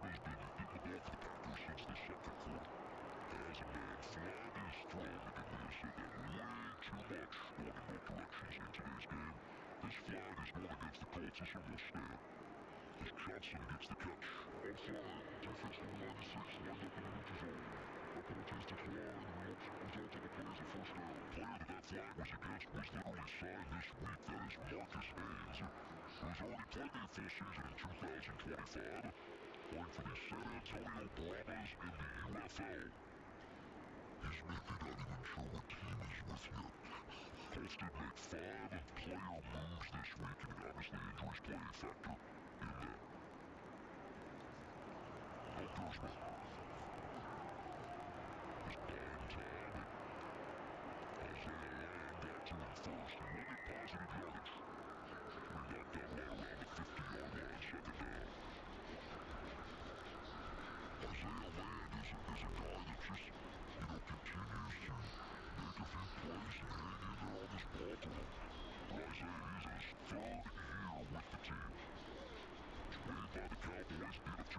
has been hitting the ball for the Packers since the second quarter. As a man, flag is thrown. Again, we have said that way too much going in both directions in today's game. This flag is going against the Colts. This one will stand. As Johnson gets the catch. Outside, defense number 96, lined up in the neutral zone. The Colts decline, result of the play is a first down. Player that flag was against was literally signed this week. That is Marcus Haynes, who's already played a full season in 2025, playing for the San Antonio Brahmas in the UFL. He's maybe not even sure what team he's with yet. Colts did make 5 player moves this week, and obviously injuries play a factor in that. No Kurzman. It's buying time. Isaiah Land got to him first. He will get positive yardage. We knocked that one around the 50-yard line, second down. Isaiah Land is a guy that just, continues to make a few plays and hang in there on this ball club. But Isaiah, he's in his 3rd year with the team. He's waived by the Cowboys, beat a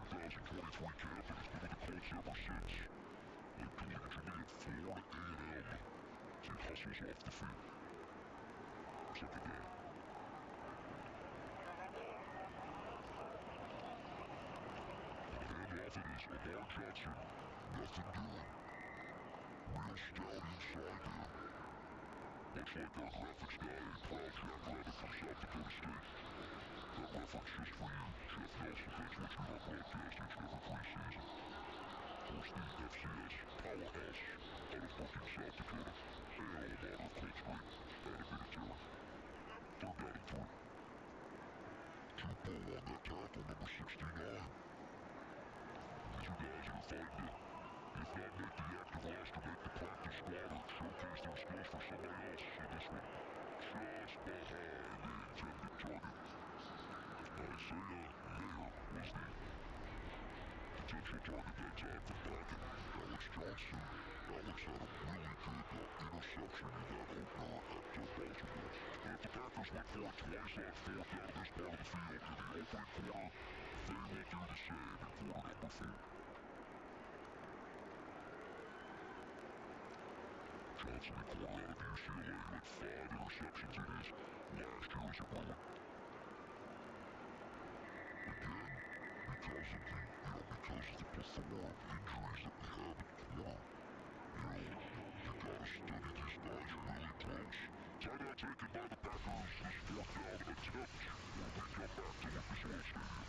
2023 camp, and has been with the Colts ever since. They're collegiately at Florida A&M. He hustles off the field. Second down. And off it is Lamar Johnson. Nothing doing. Real stout inside there. Much like our graphics guy, a proud jackrabbit from South Dakota State. That reference just for you, Jeff Nelson. Thanks for watching our broadcast each and every preseason. Of course, the FCS powerhouse out of Brookings, South Dakota, and all matter of Colts great out of Minnesota. 3rd down and 3. Tupo on that tackle, number 69. These are guys that are fighting to, if not make the active roster, make the practice squad or showcase their skills for somebody else. See this one just behind the intended target. Isaiah Mayer was the potential target that time from back, and Alex Johnson. Alex had a really good interception in that opener at Baltimore. But the Packers went for it twice on 4th down this part of the field. In the opening quarter, they will do the same in quarter number 4. Johnson, the corner out of UCLA, with 5 interceptions in his last year as a Bruin. Again, because of the plethora of injuries that we have in corner, you gotta study these guys really close. Timeout taken by the Packers, this 4th down attempt when we come back to Lucas Oil Stadium.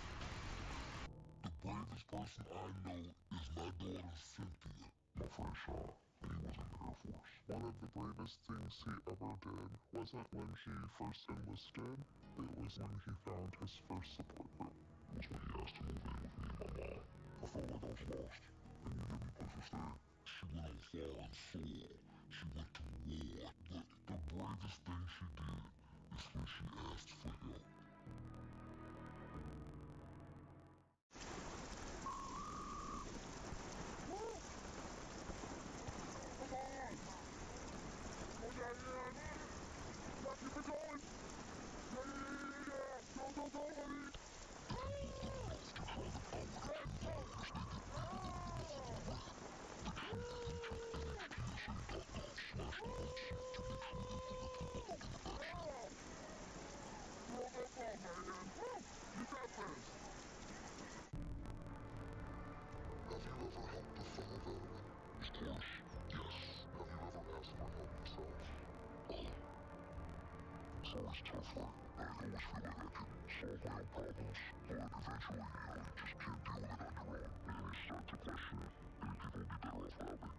The bravest person I know is my daughter Cynthia. My friend Shaw. He was in the Air Force. One of the bravest things he ever did wasn't when he first enlisted, it was when he found his first support group. It was when he asked to move in with me and my mom. I felt like I was lost, and you gave me a place to stay. She went on foreign soil. She went to war. The bravest thing she did is when she asked for help. Come on! Go down here! Yeah, keep it going! Yeah! Go, honey! Let's go! Throw that ball, man! You got this! Have you ever helped a fellow veteran? Of course, yes. Have you ever asked for help yourself? It's always tough, right? I always feel like I can solve my own problems, but eventually, you just can't deal with it on your own. And you start to question it, and people would be better off without me.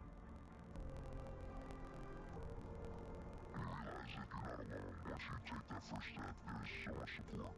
You realize that you're not alone once you take that first step. There's so much support.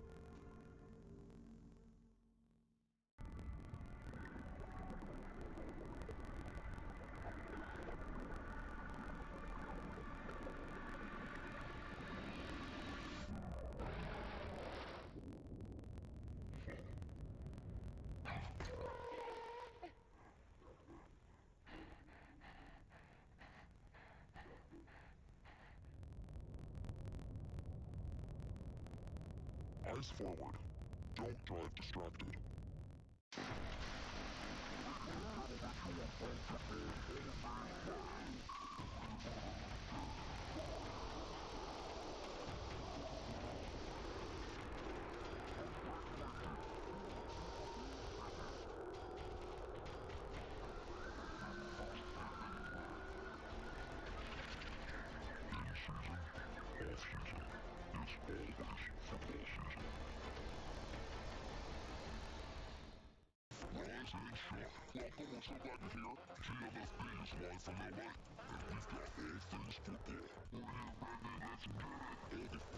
Eyes forward. Don't drive distracted. Welcome, we're so glad you're here. GMFB is live from LA, and we've got all things football. We're here, baby, let's get it. All the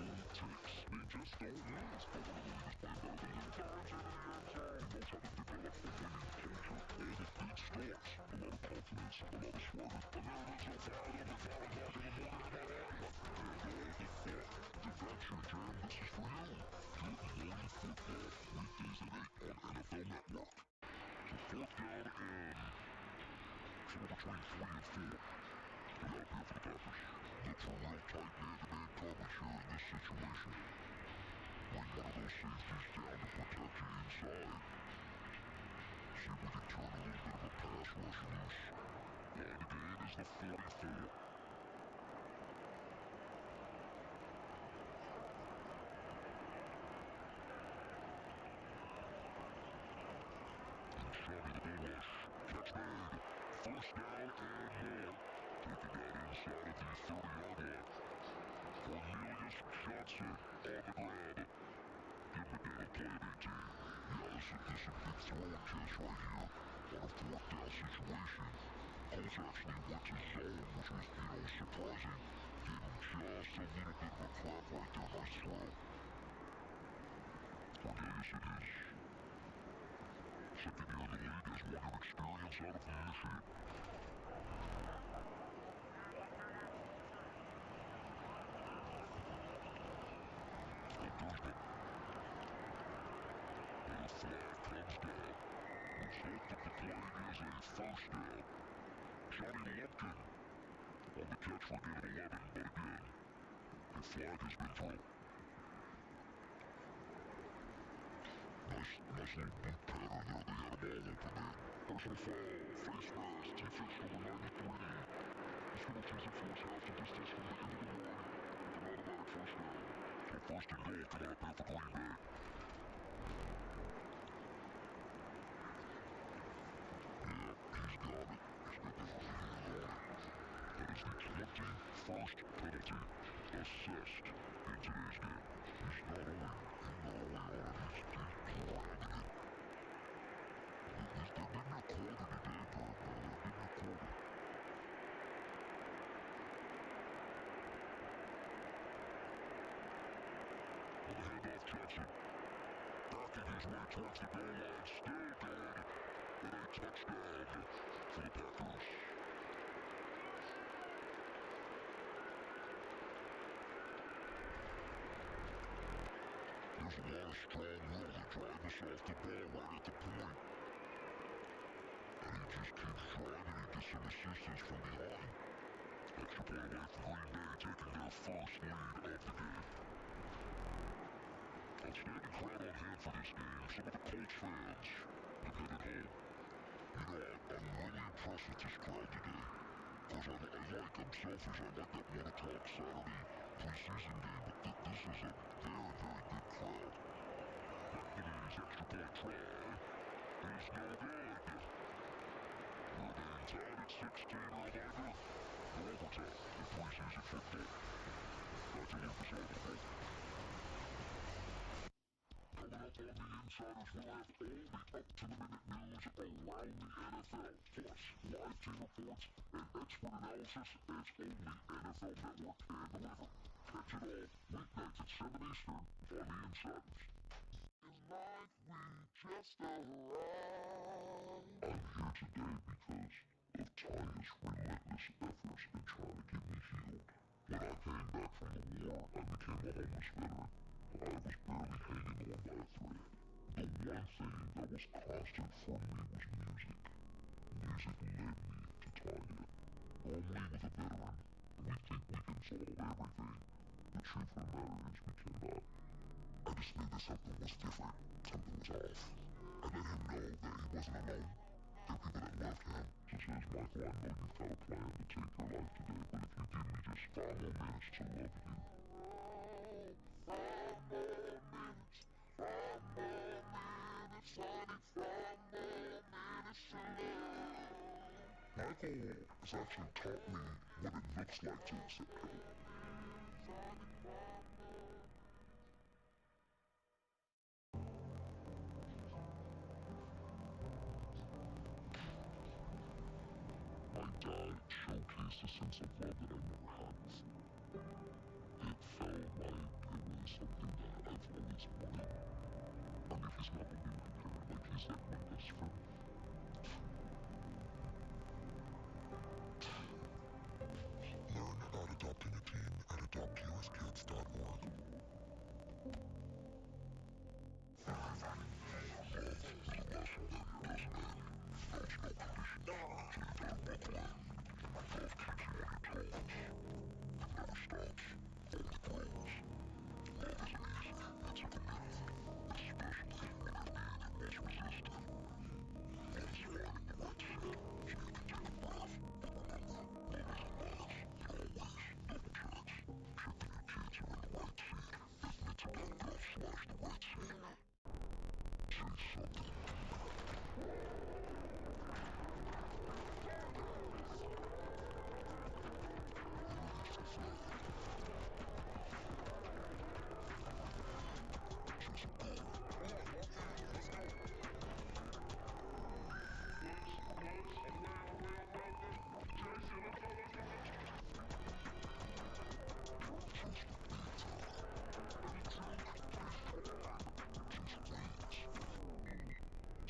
full takes. They just don't lose, but one of the leaders playing better than you. Times in the end zone. He knows how to develop a winning culture. All the big stars. A lot of confidence, a lot of swagger. And there it is, so far, over 5 o'clock in the morning in my life. And all the fun. If that's your jam, this is for you. Good morning football. Weekdays at 8 on NFL Network. So fourth down and somewhere between 3 and 4. Get out there for the Packers. Look for real tight man-to-man coverage here in this situation. Bring one of those safeties down to protect you inside. See if we can turn a little bit of a pass rush loose. Line to gain is the 44. Shotty the bull rush. Catch made. First down and more. Taking that inside of the 30-yard line. Cornelius Johnson on the grab. Give him a down play at 18. Yeah, this is a big throwing catch right here. On a fourth down situation. Colts actually went to zone, which was, surprising. Getting just a little bit of a crack right there. Nice throw. Cornelius it is. Second year in the league has won an experience out of Michigan. Thursday. And a flag comes down. Result of the play is a first down. Johnny Lumpkin on the catch for gain of 11, but again, a flag has been thrown. Nice little boot pattern there. They had them all open there. Personal foul, face mask, T-Fix number 93. This little choosing force half the distance from the end of the one. An automatic first down. So first and goal coming up here for Green Bay. Yeah, he's got it. He's got the right hand on it. That is the 21st penalty assessed in today's game. He's not only on it, he's grabbing it. They're getting a quarter today, Bird, man. They're getting a quarter. On the handoff, Jackson. Backing his way towards the goal line. Still good. And a touchdown for the Packers. There's a lot of strong will to drive us off the ball right at the point. And he just keeps driving. He gets some assistance from behind. Extra point away for Green Bay, taking their first lead of the game. Outstanding crowd on hand for this game. Some of the Colts fans have headed home. I'm really impressed with this crowd today. Because I'm selfish. I like that 1 o'clock Saturday preseason game, but this is a very, very good crowd. McNamee's extra point try is no good. Remains out at 16, reminder. No overtime in preseason football. Back to Lucas on the road. Coming up on the Insiders, we'll have all the up-to-the-minute news around the NFL, plus live team reports and expert analysis as only NFL Network can deliver. Catch it all weeknights at 7 Eastern on the Insiders. It's like we just arrived. I'm here today because of Taya's relentless efforts in trying to get me healed. When I came back from the war, I became a homeless veteran. I was barely hanging on by a thread. The one thing that was constant for me was music. Music led me to Tanya. Normally with a veteran, we think we can solve everything. The truth of the matter is we cannot. I just knew that something was different. Something was off. I let him know that he wasn't alone. There are people that love him. So says, Michael, I know you've got a plan to take your life today, but if you give me just 5 more minutes to love you. 5 more minutes, 5 more minutes, Sonic, 5 more minutes to love. Michael has actually taught me what it looks like to accept help. My dad showcased a sense of love that I never had before. It felt like it was something that I've always wanted. I mean, he's not only my parent, like he's like my best friend. Learn about adopting a teen at adoptuskids.org. Chase me. Chase me. Chase something.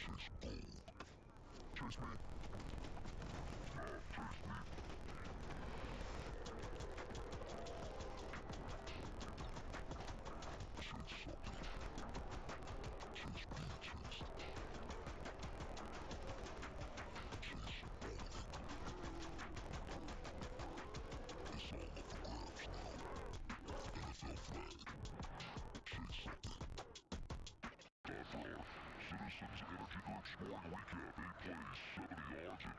Chase being chased. Chase something. It's all up for grabs now. NFL flag. Chase something. Citizens Energy Group scoring recap. 8 plays, 70 yards, and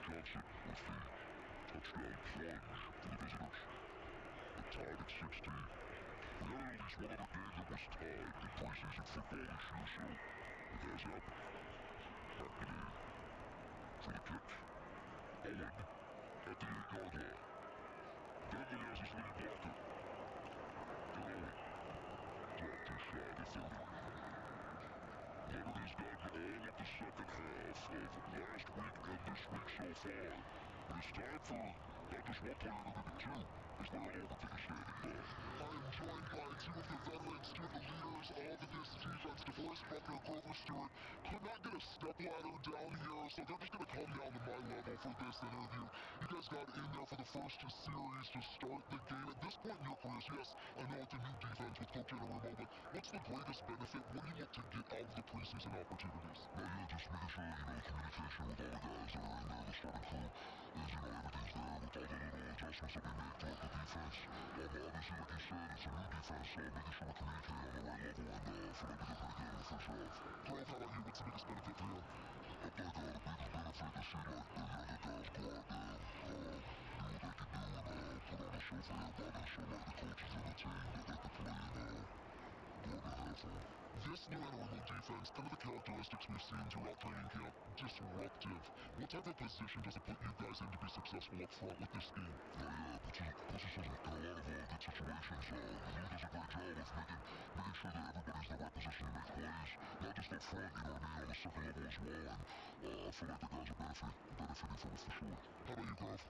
Johnson with the touchdown plunge for the visitors. The tied at 16. We had at least one other game that was tied in preseason football this year, so it has happened. McNamee for the kick. Owen at the 8-yard line. Dudley has his lead blocker. And Owen blocked his shot at 30. Leonard has gotten all of the second half of last week and this week so far. But it's time for not just one player to be two, as they're all over to the standing by. I am joined by two of the veterans, two of the leaders of this defense. DeForest Buckner, Grover Stewart could not get a stepladder down here, so they're just going to come down to my level for this interview. You guys got in there for the first series to start the game. At this point in your careers, yes, I know it's a new defense with Coach Anarumo, but what's the greatest benefit? What do you look to get out of the preseason opportunities? Just making sure, communication with all the guys that are in there, the starting crew, is, everything's there with all the little adjustments that we make throughout the defense. Obviously, like you said, it's a new defense, so making sure we're communicating on the right level, and I feel like we did pretty good in the first half. Grove, how about you? What's the biggest benefit for you? I think the biggest benefit to see, like, the younger guys go out there, do what they can do, and put on a show for everybody, show, like, the coaches and the team that they can play and go out and have fun. This new Anarumo defense, kind of the characteristics we've seen throughout training camp, disruptive. What type of position does it put you guys in to be successful up front with this scheme? Puts us in a lot of good situations. He does a great job of making sure that everybody's in the right position to make plays, not just up front, on the second level as well, and I feel like the guys are benefiting from it for sure. How about you, Grove?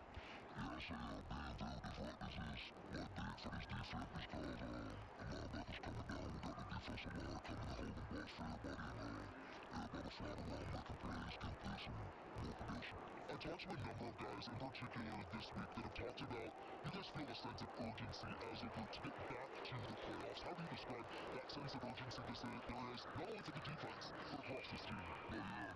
Yeah, I say being very disruptive is big for this defense because a linebackers coming down, we got the defensive line coming to hold the ball for everybody, and everybody flying around making plays, getting pace, and more production. I talked to a number of guys, in particular this week, that have talked about you guys feel a sense of urgency as a group to get back to the playoffs. How do you describe that sense of urgency there is, not only for the defense, but across this team? Well, yeah,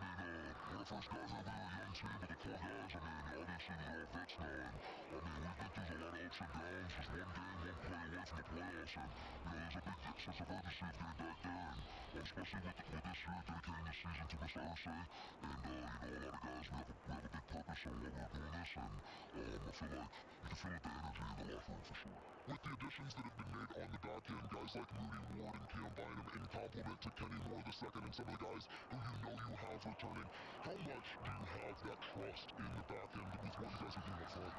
when I first got here, we were a young team with the core guys. Obviously, they're all vets now, and we've been through a lot of ups and downs. Just one game, one play away from the playoffs, and there's a big get sense of urgency of getting back there, and especially with this year, dedicating the season to Miss RSA, and a lot of guys, we have a big purpose on why we're doing this, and I feel like you can feel the energy in the locker room for sure. With the additions that have been made on the back end, guys like Moody Ward and Cam Bynum, in complement to Kenny Moore II and some of the guys who you have returning, how much do you have that trust in the back end with what you guys are doing up front?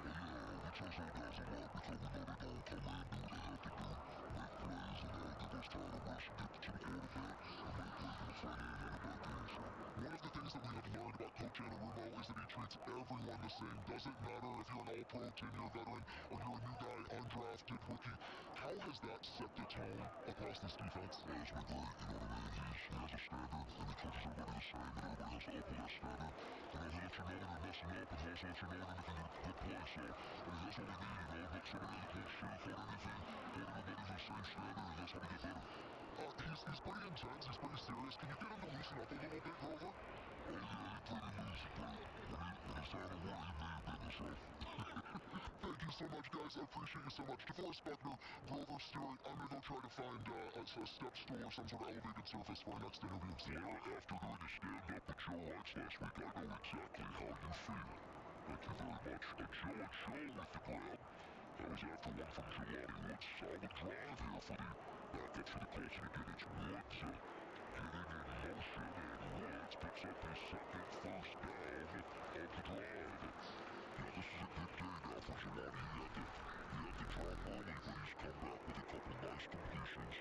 We trust our guys a lot because we know they're going to come in, do what they have to do, make plays, and give us time to rush and get to the quarterback, and make plays on the front end and the back end. So one of the things that we have learned about Coach Anarumo is that he treats everyone the same. Doesn't matter if you're an all-pro, 10-year veteran, or you're a new guy, undrafted rookie. How has that set the tone across this defense? It's been great, you know what I mean? He has a standard, and he coaches everybody the same, and everybody has to uphold that standard. He'll let you know when you're messing up, and he'll also let you know when you're making good plays. So, that's what we need, Look, some of the other coaches sugarcoat anything, holding everybody to the same standard, and that's how we get better. He's pretty intense, he's pretty serious. Can you get him to loosen up a little bit, Grover? Oh yeah, he's pretty loose, but when it's time to work, he may have been himself. Thank you so much, guys. I appreciate you so much. DeForest Buckner, Grover Stewart, I'm going to go try to find a step stool or some sort of elevated surface for our next interview. Well, after doing a stand-up with Joe Lights last week, I know exactly how you feel. Thank you very much. A Joe and Joe with the grab. That was after one from Jelani Woods. Solid drive here for the backup for the Colts. And again, it's Woods getting in motion, and Woods picks up his second first down of the drive. Yeah, this is a good day now for Jelani. He had to drop early, but he's come back with a couple nice completions.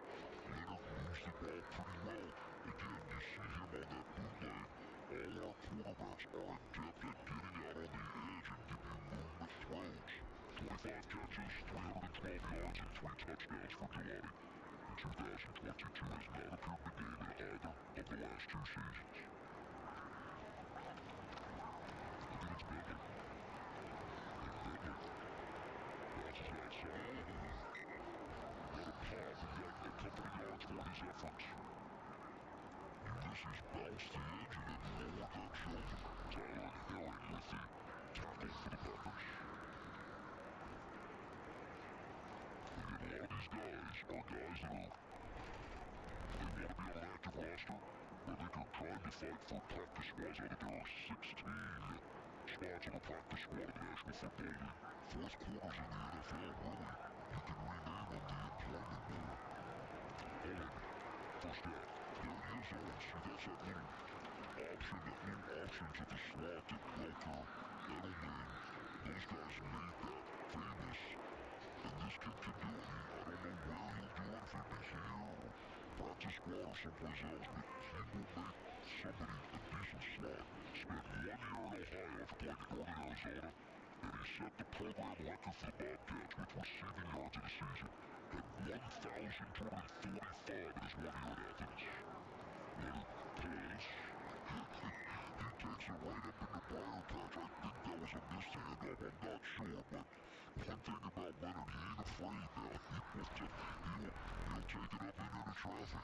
Leonard moves the ball pretty well. Again, you see him on that bootleg. All our quarterbacks are adept at getting out on the edge and giving you movement throws. 25 catches, 312 yards, and 3 touchdowns for Jelani. In 2022 has not appeared in the game in either of the last 2 seasons. And then it's Bentley. And Bentley bounces outside. Got a pop and got a couple of yards for his efforts. Ulysses bounced the edge and then lowered that shoulder. Tyler Herring with the tackle for the Packers. Again, a lot of these guys are guys that are, they want to be on an active roster, but they could try to fight for practice squads. There are 16 spots on the practice squad of the National Football League. Fourth quarters in the NFL, really, you can rename them the employment bowl. Owen, first down. There he is, Owen. See, that's that little option to the slot that Welker, Edelman, those guys made that famous. And this kid can do it. I don't know where he'll do it, if he'll be here or practice squad or someplace else, but he will make somebody a decent slot. Spent 1 year in Ohio after playing at Northern Arizona, and he set the program record for the Bobcats with receiving yards of the season at 1,245 in his 1 year at Athens. Leonard pulls. He takes it right up in the briar patch. I think that was a missed handoff. I'm not sure, but one thing about Leonard, he ain't afraid now. He'll take it up in into traffic.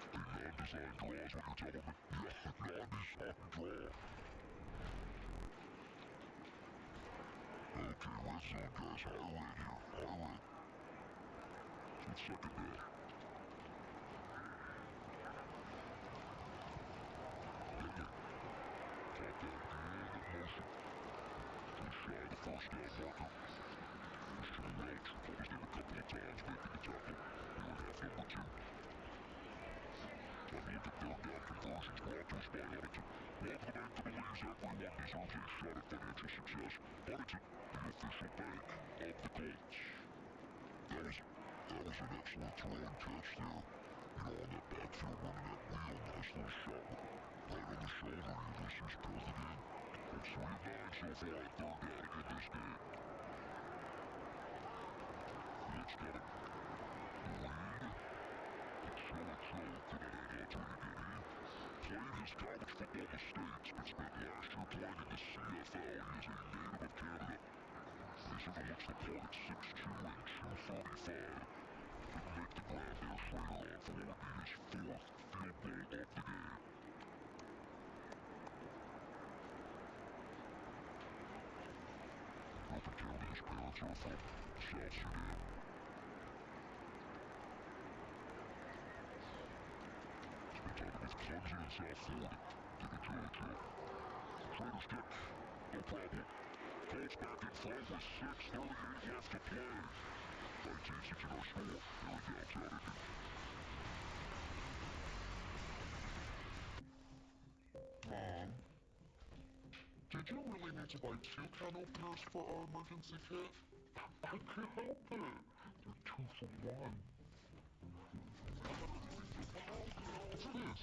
A non-designed draw is what you're telling me? Yeah, non-designed draw. Okay, red zone, guys. High red here. High red. So it's second down. Bentley. Top down in motion. Just shy of the first down marker. Christian Welch called his name a couple of times, making the tackle here in half number 2. Time to look at third down conversions brought to us by Huntington. Welcome to the bank that believes everyone deserves a shot at financial success. Huntington, the official bank of the Colts. That was an excellent throw and catch there. You know, on that backfield, running that wheel, nice little shot right on the shoulder. Ulysses pulled it in. Colts 3 of 9 so far on third down in this game. Let's get it. The lead. It's Joe and Joe could not hang on to it again. He played his college football mistakes, but spent last year playing in the CFL. He is a native of Canada. He looks the part at 6'2" and 235. Couldn't make the grab there straight on for what would be his 4th field goal of the game. Grew up in Canada. His parents are from South Sudan. south forward. Get a judge up. Schrader's kick. No problem. Colts back in front with 6:38 left to play. 19-6 in our score. Here we go, Jonathan. Mom, did you really need to buy 2 can openers for our emergency kit? I can't help it. They're 2 for 1. What's this?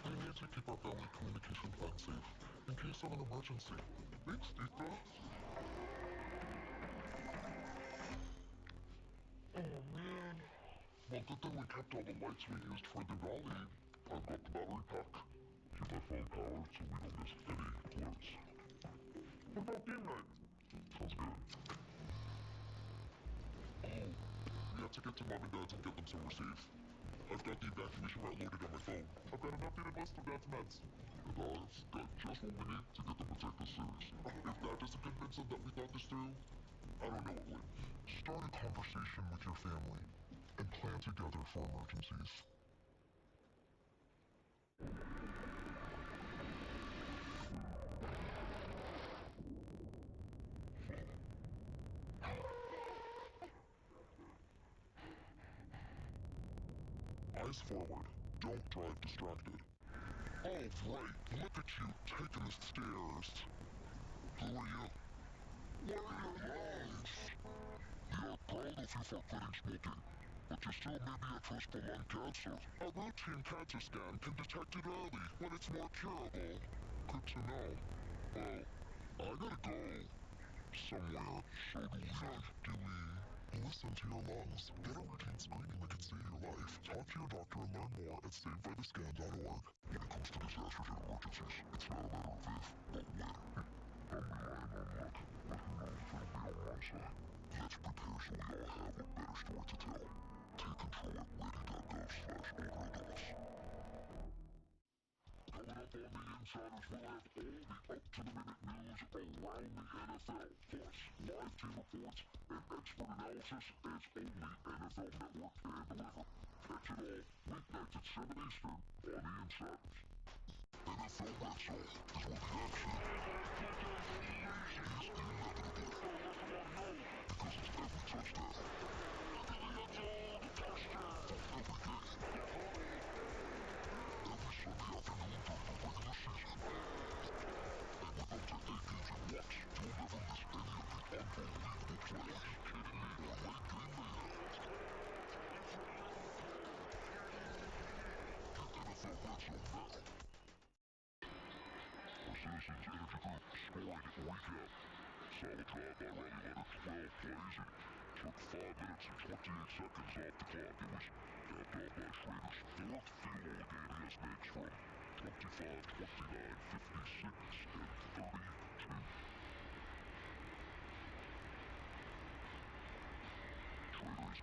We need to keep our family communication plan safe in case of an emergency. Thanks, Tita. Oh man. Well, good thing we kept all the lights we used for the rally. I've got the battery pack. Keep my phone powered so we don't miss any alerts. What about game night? Sounds good. Oh, we have to get to Mom and Dad's and get them somewhere safe. I've got the evacuation route loaded on my phone. I've got an updated list of Dad's meds. And I've got just what we need to get them to take this seriously. If Dad doesn't convince them that we thought this through, I don't know what would. Start a conversation with your family and plan together for emergencies. Eyes forward. Don't drive distracted. Oh, right. Look at you taking the stairs. Who are you? What are your names? We are proud of you for quitting smoking, but you still may be at risk for lung cancer. A routine cancer scan can detect it early when it's more curable. Good to know. Well, I gotta go somewhere, so do we. Do we? Listen to your lungs. Get a routine screening that can save your life. Talk to your doctor and learn more at savebythescan.org. When it comes to disasters and emergencies, it's not a matter of if, but when. I'm relying on luck, but who knows if it'll be on my side. Let's prepare so we all have a better story to tell. Take control at ready.gov/order-us. Coming up on the Insiders, we'll have all the up-to-the-minute news around the NFL, plus live team reports and expert analysis as only NFL Network can deliver. Catch it all weeknights at 7 Eastern on the Insiders. NFL Red Zone is where the action is inevitable. Because it's every touchdown. Every game. Every Sunday afternoon during the regular season. And with up to 8 games at once, you'll never miss any of the unbelievable plays, or late game mayhem. Get NFL Red Zone now. Our Citizens Energy Group scoring recap. Solid drive by Riley Leonard, 12 plays and took 5 minutes and 28 seconds off the clock. It was capped off by Schrader's 4th field goal game he has makes from 25, 29, 56, and 32. Schrader has gotten all the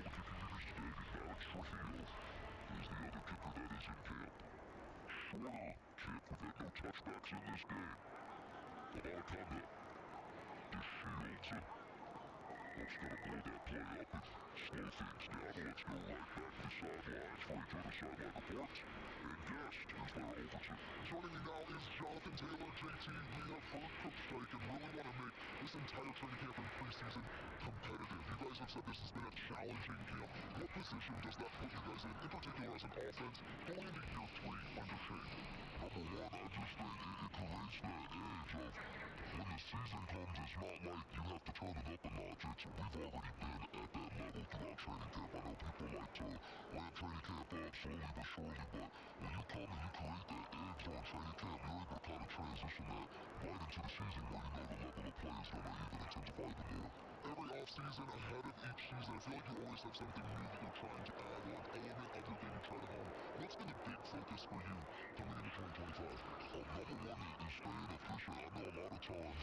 kicking meters today, and now it's Trujillo is the other kicker that is in camp. Shorter kick, we've had no touchbacks in this game. Abalaconda. DeShields. Let's gonna blow that play up and slow things down. Let's go right back to the sidelines for each other's sideline reports. And guest, here's Larry Overton. Joining me now is Jonathan Taylor. JT, we have heard Coach Stike and really want to make this entire training camp and preseason competitive. You guys have said this has been a challenging camp. What position does that put you guys in particular as an offense, going into year 3 under Shane? Number one, I just think it creates that edge of when the season comes, it's not like you have to turn it up a notch. We've already been at that level throughout training camp. I know people like to ramp training camp up slowly but surely, but when you come and you create that edge on training camp, you're able to kind of transition that right into the season where you know the level of play is going to even intensify even more. Every offseason, ahead of each season, I feel like you always have something new that you're trying to add, or an element of your game you try to hone. What's been the big focus for you coming into 2025? Number one is staying efficient. I know a lot of times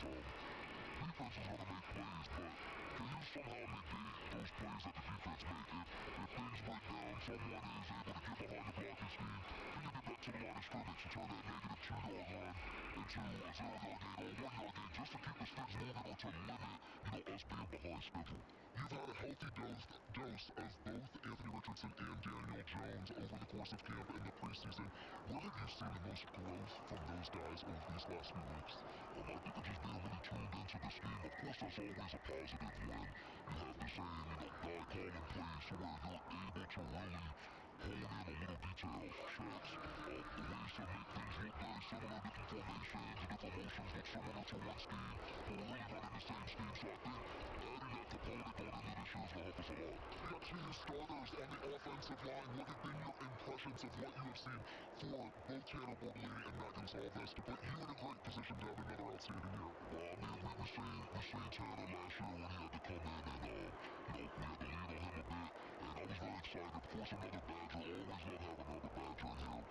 defense is going to make plays, but can you somehow negate those plays that the defense make? If things break down, someone is able to get behind the blocking scheme, then you get back to the line of scrimmage and turn that negative 2-yard run into a 0-yard gain or a 1-yard gain just to keep the sticks moving or to limit, us being behind schedule. You've had a healthy dose of both Anthony Richardson and Daniel Jones over the course of camp and the preseason. Where have you seen the most growth from those guys over these last few weeks? I think it's just being really tuned into the scheme. Of course, that's always a positive when you have the same, guy calling plays to where you're able to really hone in on little details, checks, ways to make things look very similar, different formations, different motions look similar to one scheme, but we're really running the same scheme, so I think adding that component going into this year is going to help us a lot. You got two new starters on the offensive line. What have been your impressions of what you have seen for both Tanner Bortolini and Matt Gonzalez to put you in a great position to have another outstanding year? Well, I mean, we seen Tanner last year when he had to come in and, we had to lean on him a bit, and I was very excited. Of course, another Badger, always love having another Badger in here,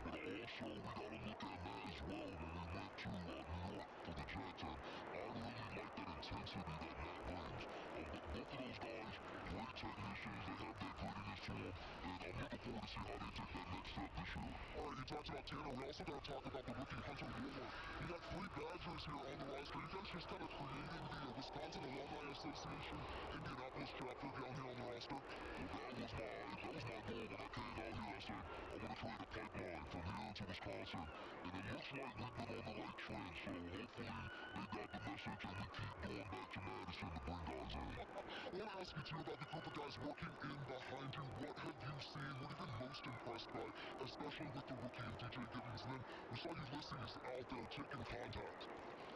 but also, we got to look at Matt as well when we went to New York for the Jets, and I really like that intensity that Matt brings. Both of those guys, great technicians, they have that grittiness to them, and I'm looking forward to see how they take that next step this year. All right, you talked about Tanner. We also got to talk about the rookie Hunter Woolard. You got three Badgers here on the roster. You guys just kind of creating the Wisconsin Alumni Association Indianapolis chapter down here on the roster. Well, that was my goal when I came out here. I said, I want to create a pipeline from here to Wisconsin, and it looks like we've been on the right trend, so hopefully they got the message and we keep going back to Madison to bring guys in. I want to ask you, too, about the group of guys working in behind you. What have you seen? What have you been most impressed by, especially with the rookie and DJ Gibbons? And then we saw Ulysses out there taking contact.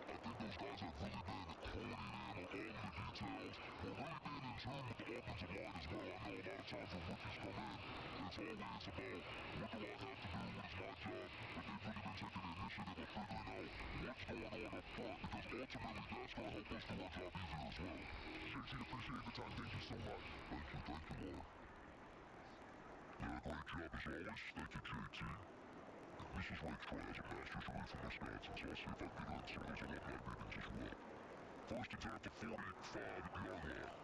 I think those guys have really been honing in on all the details, but really being in tune with the offensive line as well. I know a lot of times when rookies come in, it's always about, what do I have to do, what is my job, but they've really been taking the initiative of figuring out what's going on up front, because ultimately that's going to help us do our job easier as well. JT, appreciate the time. Thank you so much. Thank you, Lord. Yeah, great job as always. Thank you, JT. This is Rich Troy as a master's away from Wisconsin, so I'll see if I can get in some of those alumni meetings as well. First and 10 at the 45-yard line.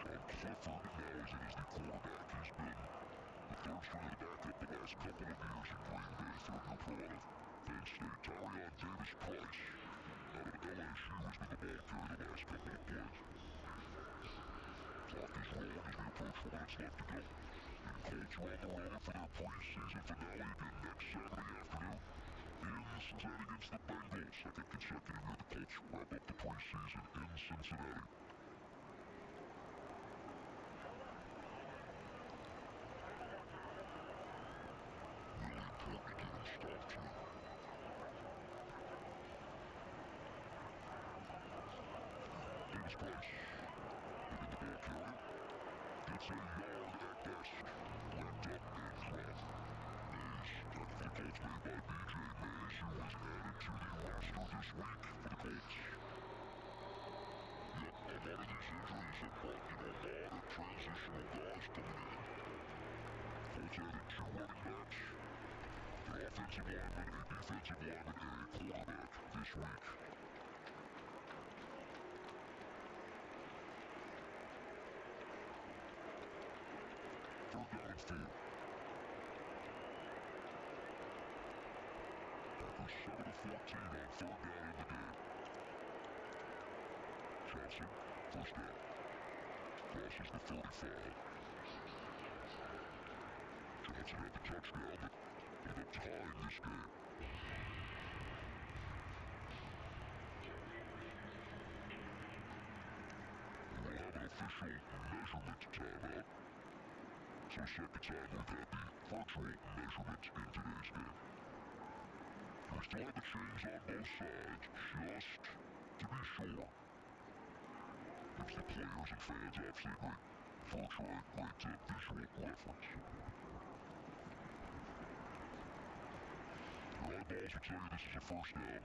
John Clifford now is in as the quarterback. He's been the third string of the backup the last couple of years in Green Bay, third-year pro out of Penn State. Tyrion Davis-Price out of LSU has been the ball carrier the last couple of plays. Clock is rolling as we approach 4 minutes left to go. And Colts are on the road for their preseason finale again next Saturday afternoon in Cincinnati against the Bengals. Second consecutive year the Colts wrap up the preseason in Cincinnati. Really important to get him stopped here. Davis-Price, looking the ball carrier. Gets a yard at best. Blanked up and dropped. Mays, tackle for the Colts made by B.J. Mays, who was added to the roster this week for the Colts. Yep, a lot of these injuries have brought, a lot of transitional guys coming in. Colts added 2 running backs, an offensive lineman, a defensive lineman, and a quarterback this week. Third down and 4. Packers 7 of 14 on third down in the game. Johnson, first down. Crosses the 35. Johnson had the touchdown, but ended up tying this game. We'll have an official measurement timeout. So second time we've had the virtual measurement in today's game. We still have the chains on both sides, just to be sure. Gives the players and fans obviously a great virtual, great visual reference. Your eyeballs will tell you this is a first down.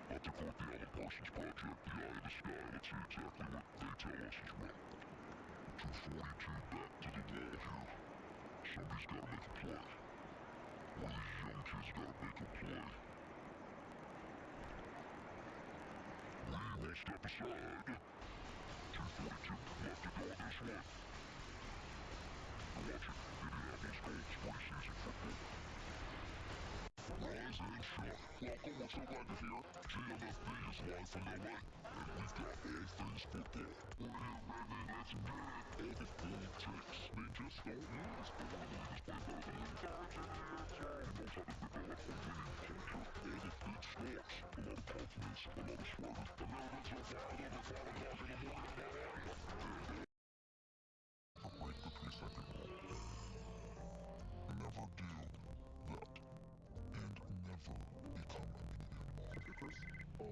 Not to quote the Alan Parsons Project, the eye in the sky. Let's see exactly what they tell us as well. 242 back to the wall here. Somebody's got to make a play. One of these young kids got to make a play. We will step aside. 2:42 left to go on this one. You're watching Indianapolis Colts preseason football. Rise and shine. Welcome, we're so glad you're here. GMFB is live from LA, and we've got all things football. We're here, baby, let's get it. takes. They just don't lose. But one of the leaders play better than these guys in the NFL. He knows how to develop a winning culture. All the big stars. A lot of confidence, a lot of swagger. The Ravens are fired up at 5 o'clock in the morning. And break the 3-second rule. Never do that. And never become a media model.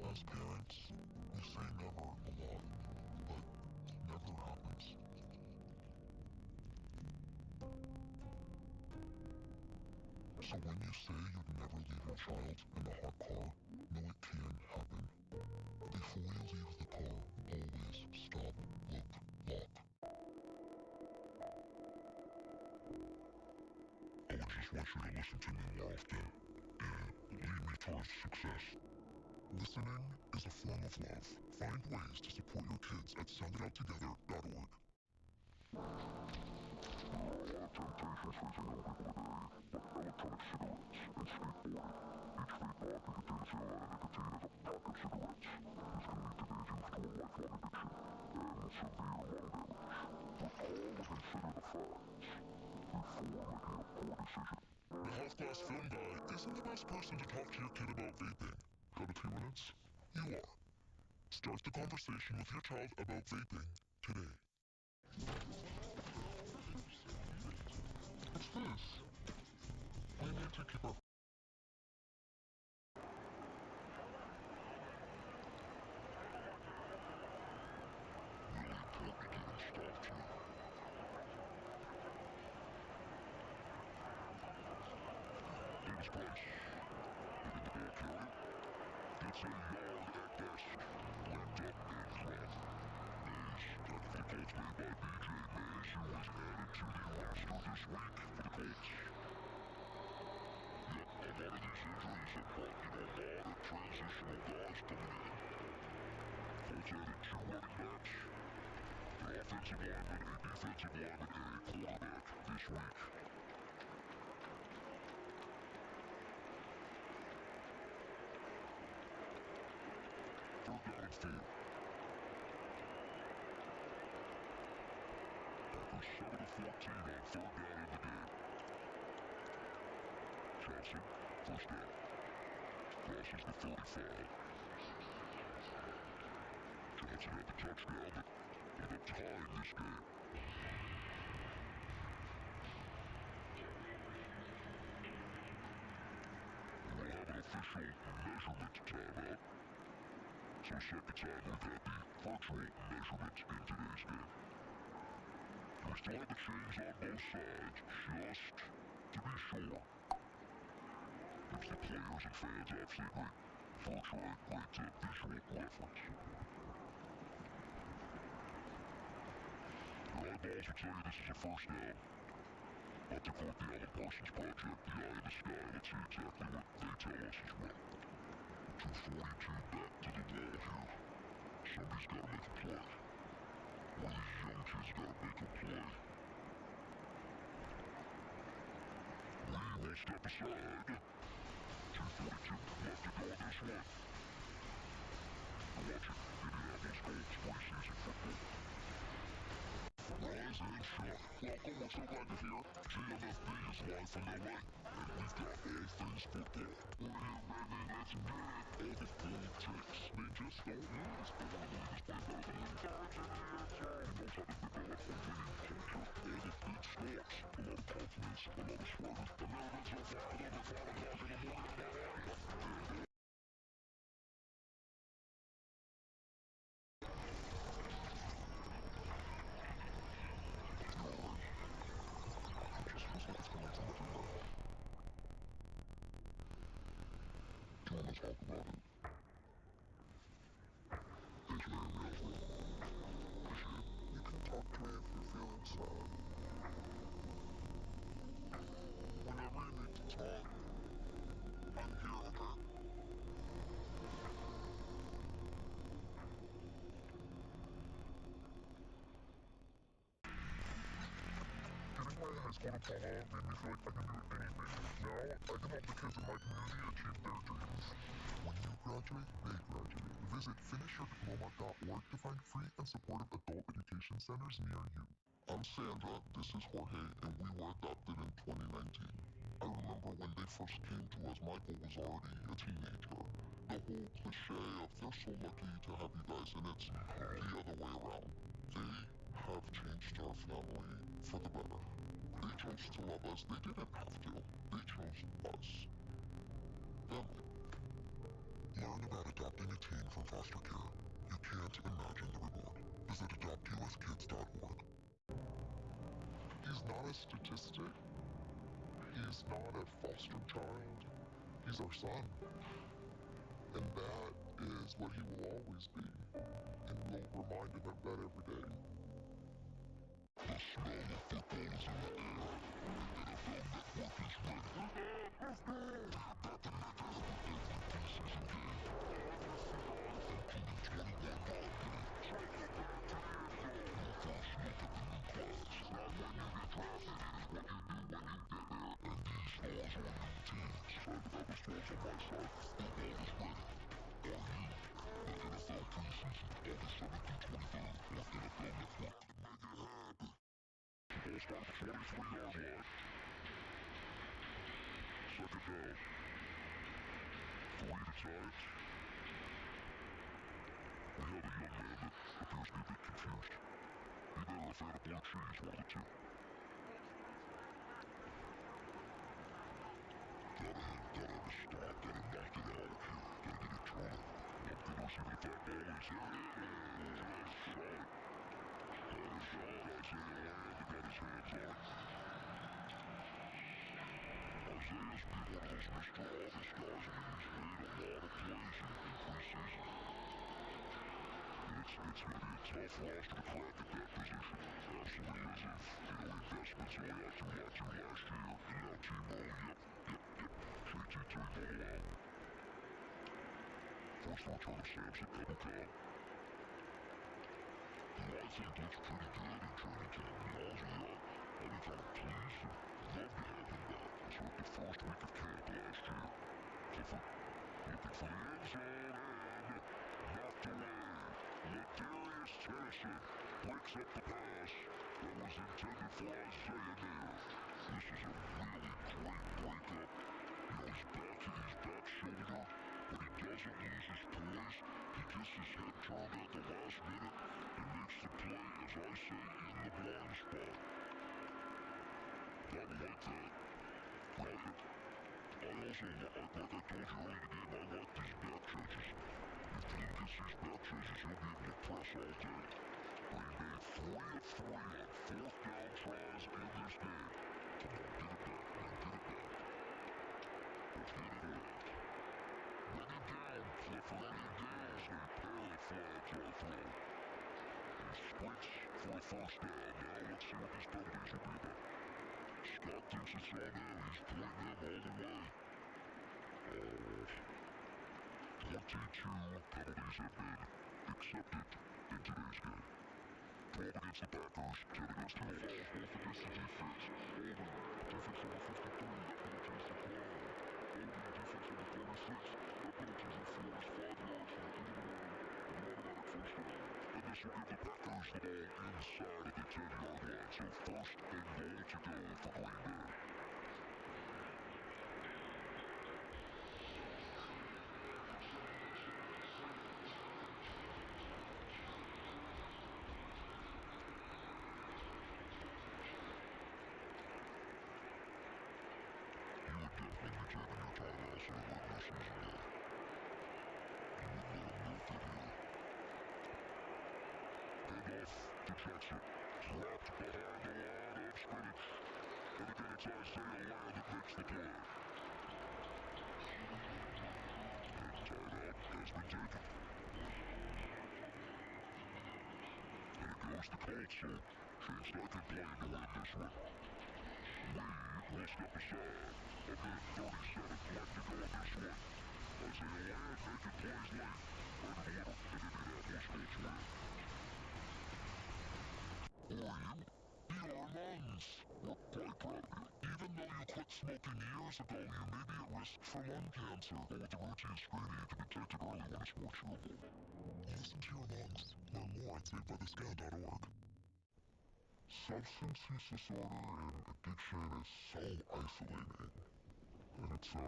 As parents, we say never a lot, but never happens. So when you say you'd never leave your child in a hot car, know it can happen. Before you leave the car, always stop, look, lock. I would just want you to listen to me more often and lead me towards success. Listening is a form of love. Find ways to support your kids at sounditouttogether.org. Temptations facing young people today, like electronic cigarettes and skateboarding. Each vape pod can contain the same amount of nicotine as a pack of cigarettes. This can lead today's youth to a lifelong addiction and severe lung damage. Recall and consider the facts before making a poor decision. The Health Class Film Guy isn't the best person to talk to your kid about vaping. Got a few minutes? You are. Start the conversation with your child about vaping today. What's this? We need to keep our... Really important to get him stopped here. Davis Price. Looking the ball carrier. Gets a yard at best. Linked up and left. Mays. Tackle for the Colts made by B.J. Mays, who was added to the roster this week for the Colts. Yep, a lot of these injuries have brought in a lot of transitional guys coming in. Colts added 2 running backs, an offensive lineman, a defensive lineman, and a quarterback this week. Third down and 4. Packers 7 of 14 on third down in the game. Johnson, first down. Crosses the 35. Johnson had the touchdown that ended up tying this game. We'll have an official measurement timeout. So second time we've had the virtual measurement in today's game. We still have the chains on both sides, just to be sure. Gives the players and fans obviously a great virtual, great visual reference. Your eyeballs would tell you this is a first down. But to quote the Alan Parsons Project, the eye in the sky, let's see exactly what they tell us as well. 242 back to the wall here. Somebody's got to make a play. One of these young kids got to make a play. Lee will step aside. 2:42 left to go in this one. You're watching Indianapolis Colts preseason football. Rise and shine. Welcome, we're so glad you're here. GMFB is live from LA, and we've got all things football. We're here, baby, let's do it. All the cool takes. They just don't lose. But one of the leaders play better than these guys in the NFL. He knows how to develop a winning culture. All the big stars. A lot of confidence, a lot of swagger. The Ravens are fired up at 5 o'clock in the morning. Talk about it. Thanks, man. Appreciate it. You can talk to me if you're feeling sad. Whenever you need to talk, I'm here, okay? Getting my high school diploma made me feel like I can do anything. Now, I can help the kids in my community achieve their dreams. When you graduate, they graduate. Visit finishyourdiploma.org to find free and supportive adult education centers near you. I'm Sandra, this is Jorge, and we were adopted in 2019. I remember when they first came to us, Michael was already a teenager. The whole cliche of they're so lucky to have you guys, and it's the other way around. They have changed our family for the better. They chose to love us. They didn't have to. They chose us. Family. Learn about adopting a teen from foster care. You can't imagine the reward. Visit adoptuskids.org. He's not a statistic. He's not a foster child. He's our son. And that is what he will always be. And we'll remind him of that every day. The smell of football is in the air. NFL Network is ready. They're about to make it with every preseason game. Including 21 live games. Your first look at the new class. It's not when you get drafted, it is what you do when you get there. And these stars are new teams. Excited about the stars on my side. Football is ready. Are you? The NFL preseason, August 7th through 23rd on NFL Network. Make it happen. Ball starts 23-yard line. Second down. 3 to Giants. We have a young man that appears to be a bit confused. Either a fan of blue cheese, one of the two. Gotta have a stop, gotta knock it out of here. Gotta get a turnover. Not good receiving that ball is there. Nice shot. Got a shot. Isaiah Lamb got his hands on it. Isaiah's been one of those Mr. August guys. I mean, he's made a lot of plays in preseason. It's going to be a tough roster to crack at that position. Absolutely is. Investments only got too last year. And now Timo, yep. JT turned the ball out. First return of Samson Ebukam. Who I think looks pretty good in training camp. To be honest with you, I've been kind of pleased and love to have him back. It's like the first week of camp last year. Clifford looking for the end zone and knocked away. Ladarius Tennison breaks up the pass that was intended for Isaiah there. This is a really great breakup. He's back shoulder, but he doesn't lose his poise. He gets his head turned at the last minute and makes the play, as I say, in the blind spot. Gotta like that. Brilliant. I also, like I told you early in the game, I like these back chases. If Flynn gets these back chases, he'll be able to press all day. But he made 3 of 3 on 4th down tries in this game. Come on, get it back, man, get it back. Let's get it away. Run it down, Clifford, run it down. A pair of flags are thrown. He sprints for a first down. Now let's see what these penalties will be about. Scott thinks it's on there. He's pointing them all the way. 22 penalties have been accepted in today's game. 12 against the Packers, 10 against the Colts, both against the defense. Holding, defense number 53, that penalties decline. Holding, defense number 36, that penalties enforced 5 yards from the end of the line, an automatic first down. And this will give the Packers the ball inside of the 10-yard line, so first and goal to go for Green Bay. Jackson, dropped behind the line of scrimmage. And again, it's Isaiah Lamb that makes the play. And timeout has been taken. And it goes to Colts, so Shane Steichen playing to win this one. Lee will step aside. A minute 37 left to go in this one. Isaiah Lamb making plays late. Right in the middle, and Indianapolis Colts win. For you, the Armands. We're quite proud of you. Even though you quit smoking years ago, you may be at risk for lung cancer. Though with the routine screening, you can be detected early when it's more curable. Listen to your lungs. Learn more at SaveByTheScan.org. substance use disorder and addiction is so isolating. And so,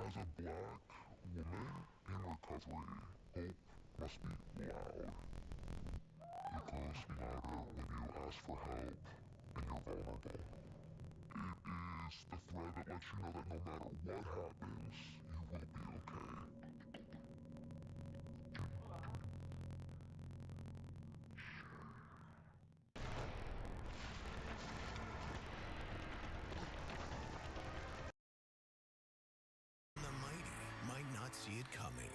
as a black woman in recovery, hope must be loud. It grows louder when you ask for help and you're vulnerable. It is the thread that lets you know that no matter what happens, you will be okay. The mighty might not see it coming.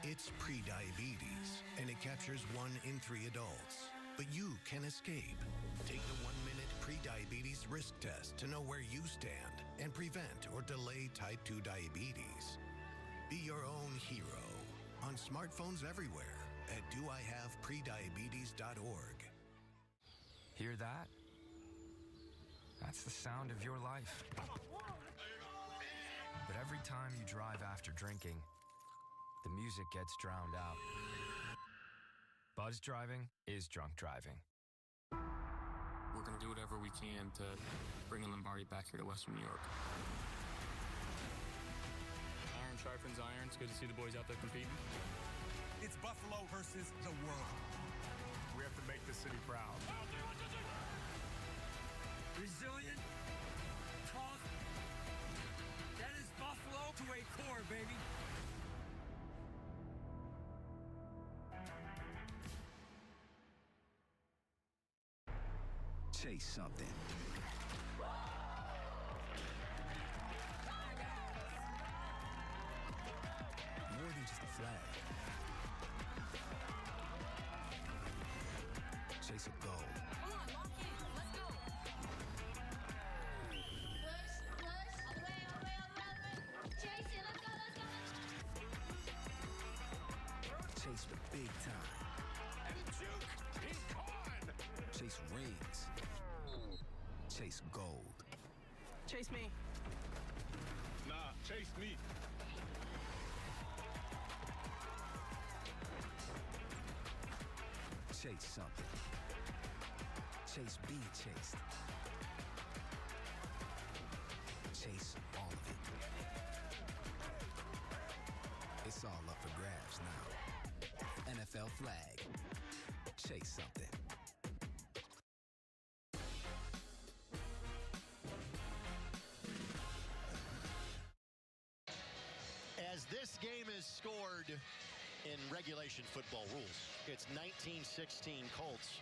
It's prediabetes, and it captures 1 in 3 adults. But you can escape. Take the 1-minute prediabetes risk test to know where you stand and prevent or delay type 2 diabetes. Be your own hero on smartphones everywhere at doihaveprediabetes.org. Hear that? That's the sound of your life. But every time you drive after drinking, the music gets drowned out. Buzz driving is drunk driving. We're going to do whatever we can to bring Lombardi back here to Western New York. Iron sharpens iron. It's good to see the boys out there competing. It's Buffalo versus the world. We have to make the city proud. Resilient, tough. That is Buffalo to a core, baby. Chase something. More than just a flag. Chase a goal. Come on, lock in. Let's go. Push. All the way. Chase it. Let's go. Chase the big time. And juke, he's gone. Chase rings. Chase gold. Chase me. Nah, chase me. Chase something. Chase being chased. Chase all of it. It's all up for grabs now. NFL flag. Chase something. As this game is scored in regulation football rules, it's 19-16 Colts.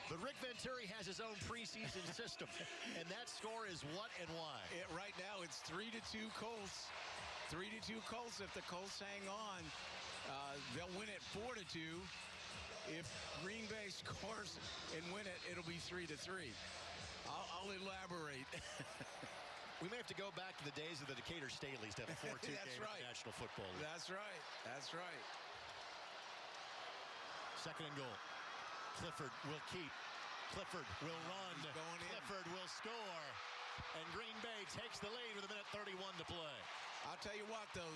But Rick Venturi has his own preseason system, and that score is what and why? Right now, it's 3-2 Colts. 3-2 Colts. If the Colts hang on, they'll win it 4-2. If Green Bay scores and win it, it'll be 3-3. I'll elaborate. We may have to go back to the days of the Decatur Staleys to have a 4-2 game right. in the National Football League. That's right. That's right. Second and goal. Clifford will keep. Clifford will run. Clifford will score. And Green Bay takes the lead with 1:31 to play. I'll tell you what, though,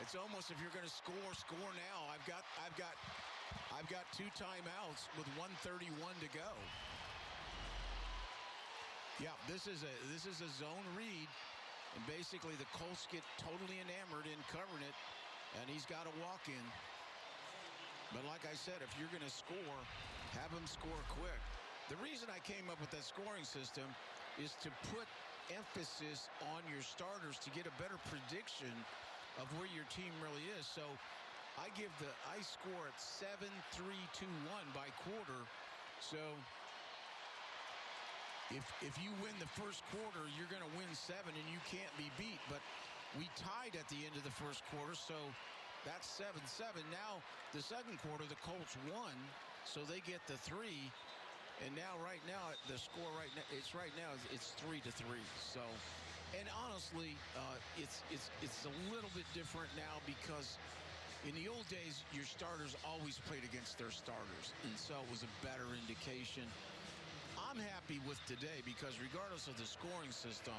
it's almost if you're going to score now. I've got 2 timeouts with 1:31 to go. Yeah, this is a zone read, and basically the Colts get totally enamored in covering it, and he's got to walk in. But like I said, if you're going to score, have him score quick. The reason I came up with that scoring system is to put emphasis on your starters to get a better prediction of where your team really is. So I score at 7-3-2-1 by quarter. So if you win the first quarter, you're going to win 7 and you can't be beat. But we tied at the end of the first quarter, so that's 7-7. Now, the second quarter, the Colts won, so they get the 3. And now, right now, the score it's 3-3. So, and honestly, it's a little bit different now because in the old days, your starters always played against their starters, and so it was a better indication. I'm happy with today because regardless of the scoring system,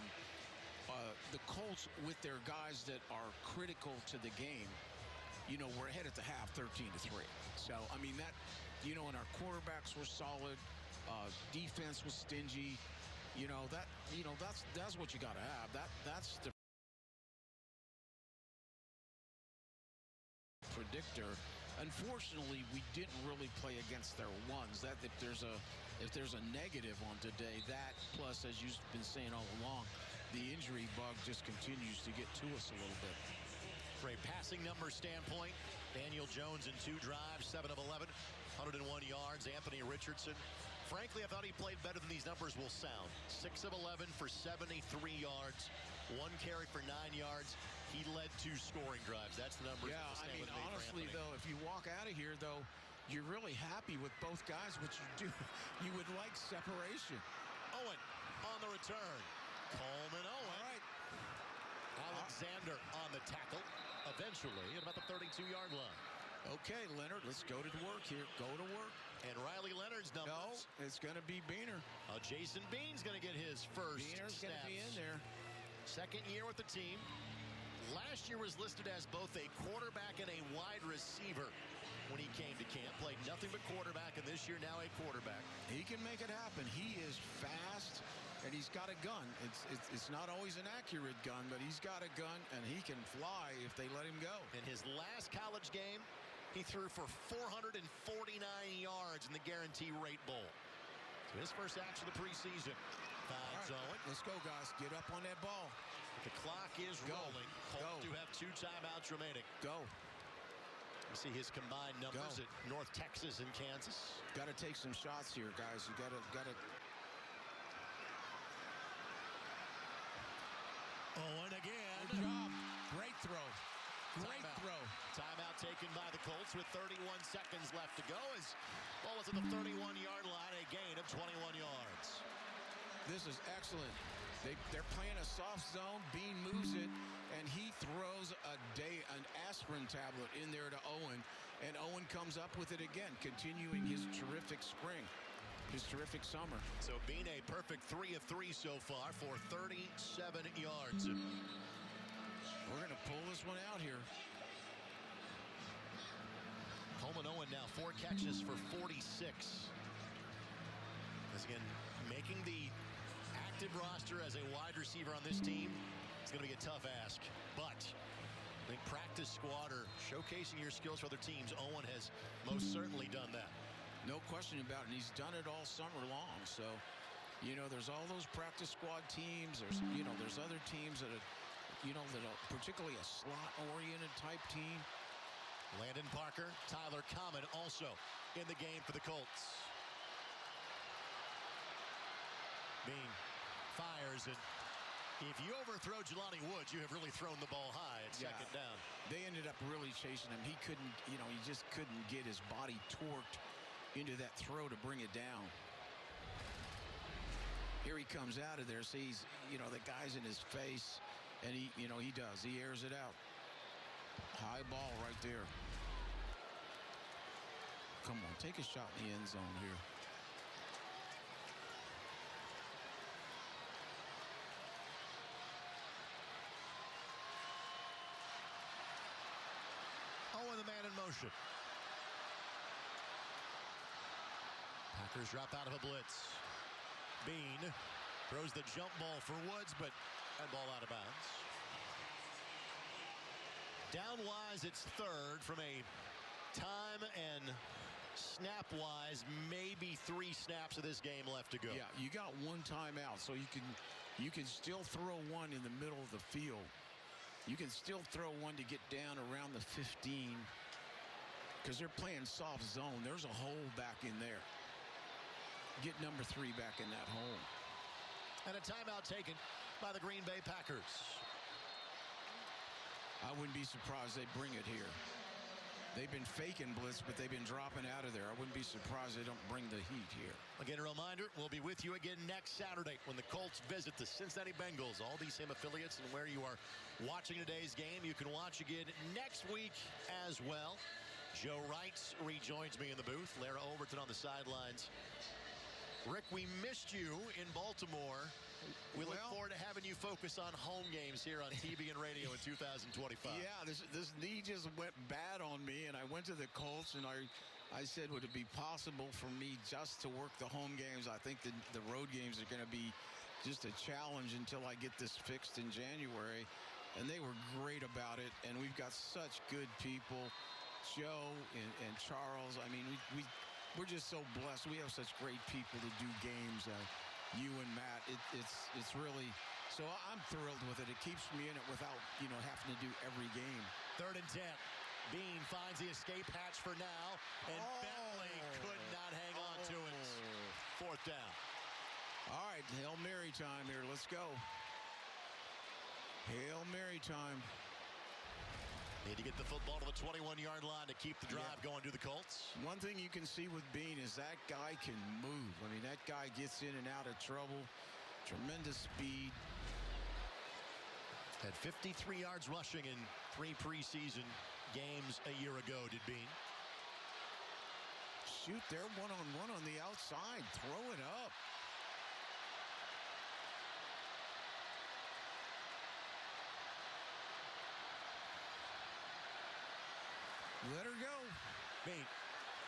the Colts with their guys that are critical to the game, we're ahead at the half 13-3. So, I mean, and our quarterbacks were solid. Defense was stingy. That's what you got to have. That's the predictor. Unfortunately, we didn't really play against their ones. That if there's a negative on today, that plus, as you've been saying all along, the injury bug just continues to get to us a little bit. For a passing number standpoint, Daniel Jones in 2 drives, 7 of 11, 101 yards. Anthony Richardson, frankly, I thought he played better than these numbers will sound. 6 of 11 for 73 yards, 1 carry for 9 yards. He led 2 scoring drives. That's the numbers. Yeah, I mean, honestly, though, if you walk out of here, though, you're really happy with both guys, which you would like separation. Owen on the return. Coleman Owen. All right. Alexander on the tackle. Eventually at about the 32-yard line. Okay, Leonard, let's go to work here. Go to work. And Riley Leonard's numbers. No, it's going to be Beaner. Jason Bean's going to get his first Beaner's going to be in there. Second year with the team. Last year was listed as both a quarterback and a wide receiver when he came to camp. Played nothing but quarterback, and this year now a quarterback. He can make it happen. He is fast, and he's got a gun. It's not always an accurate gun, but he's got a gun, and he can fly if they let him go. In his last college game, he threw for 449 yards in the Guarantee Rate Bowl. So his first action of the preseason. Finds Owen. Let's go, guys. Get up on that ball. The clock is rolling. Colts do have 2 timeouts remaining. Go. You see his combined numbers at North Texas and Kansas. Got to take some shots here, guys. You got to. Owen again. Good job. Great throw. Great throw. Timeout taken by the Colts with 31 seconds left to go as ball is at the 31-yard line, a gain of 21 yards. This is excellent. They're playing a soft zone. Bean moves it, and he throws an aspirin tablet in there to Owen, and Owen comes up with it again, continuing his terrific spring, his terrific summer. So Bean a perfect 3 of 3 so far for 37 yards. We're going to pull this one out here. Coleman Owen now 4 catches for 46. As again, making the active roster as a wide receiver on this team, it's going to be a tough ask. But I think practice squad or showcasing your skills for other teams, Owen has most certainly done that. No question about it. And he's done it all summer long. So, there's all those practice squad teams. There's other teams that are, particularly a slot-oriented type team. Landon Parker, Tyler Common also in the game for the Colts. Bean fires, and if you overthrow Jelani Woods, you have really thrown the ball high at second down. They ended up really chasing him. He couldn't, he just couldn't get his body torqued into that throw to bring it down. Here he comes out of there, sees, the guy's in his face, and he does. He airs it out. High ball right there. Come on, take a shot in the end zone here. Owen, the man in motion. Packers drop out of a blitz. Bean throws the jump ball for Woods, but that ball out of bounds. Down-wise, it's third from a time and snap-wise, maybe 3 snaps of this game left to go. Yeah, you got 1 timeout, so you can still throw one in the middle of the field. You can still throw one to get down around the 15 because they're playing soft zone. There's a hole back in there. Get number 3 back in that hole. And a timeout taken by the Green Bay Packers. I wouldn't be surprised they bring it here. They've been faking blitz, but they've been dropping out of there. I wouldn't be surprised they don't bring the heat here. Again, a reminder, we'll be with you again next Saturday when the Colts visit the Cincinnati Bengals. All these same affiliates, and where you are watching today's game, you can watch again next week as well. Joe Wrights rejoins me in the booth. Lara Overton on the sidelines. Rick, we missed you in Baltimore. We look forward to having you focus on home games here on TV and radio in 2025. Yeah, this knee just went bad on me, and I went to the Colts, and I I said, would it be possible for me just to work the home games? I think the road games are going to be just a challenge until I get this fixed in January. And they were great about it. And we've got such good people, Joe and Charles. I mean, we're just so blessed. We have such great people to do games. You and Matt, it's really, so I'm thrilled with it. It keeps me in it without, having to do every game. 3rd and 10. Bean finds the escape hatch for now, and Bentley could not hang on to it. 4th down. All right, Hail Mary time here. Let's go. Hail Mary time. Need to get the football to the 21-yard line to keep the drive going to the Colts. One thing you can see with Bean is that guy can move. I mean, that guy gets in and out of trouble. Tremendous speed. Had 53 yards rushing in 3 preseason games a year ago, did Bean. Shoot, they're one-on-one on the outside. Throw it up. Let her go. Bean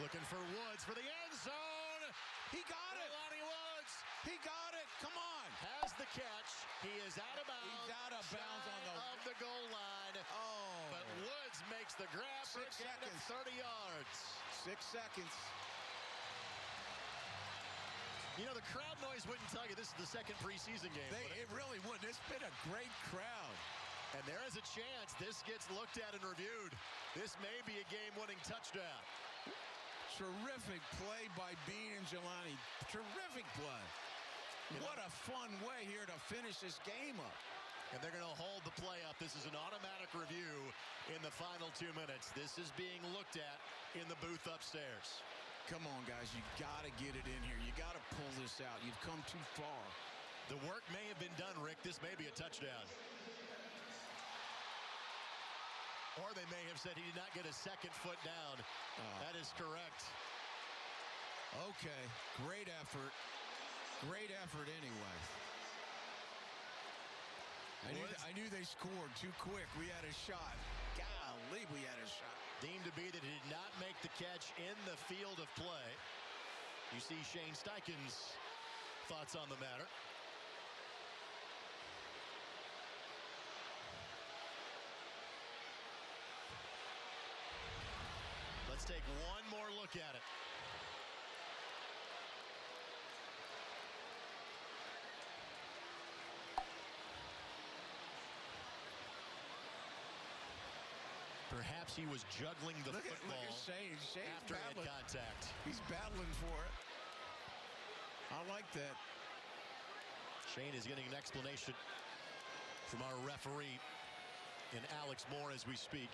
looking for Woods for the end zone. He got it. Lonnie Woods. He got it. Come on. Has the catch. He is out of bounds. He's out of bounds on the goal line. Oh. But Woods makes the grab for 6 seconds. 30 yards. 6 seconds. The crowd noise wouldn't tell you this is the second preseason game. It really would. It's been a great crowd. And there is a chance this gets looked at and reviewed. This may be a game-winning touchdown. Terrific play by Bean and Jelani. Terrific play. What a fun way here to finish this game up. And they're going to hold the play up. This is an automatic review in the final 2 minutes. This is being looked at in the booth upstairs. Come on, guys. You got to get it in here. You got to pull this out. You've come too far. The work may have been done, Rick. This may be a touchdown. Or they may have said he did not get a second foot down. That is correct. Okay. Great effort. Great effort anyway. I knew they scored too quick. We had a shot. Golly, we had a shot. Deemed to be that he did not make the catch in the field of play. You see Shane Steichen's thoughts on the matter. Let's take one more look at it. Perhaps he was juggling the football look at Shane. After he had contact. He's battling for it. I like that. Shane is getting an explanation from our referee in Alex Moore as we speak.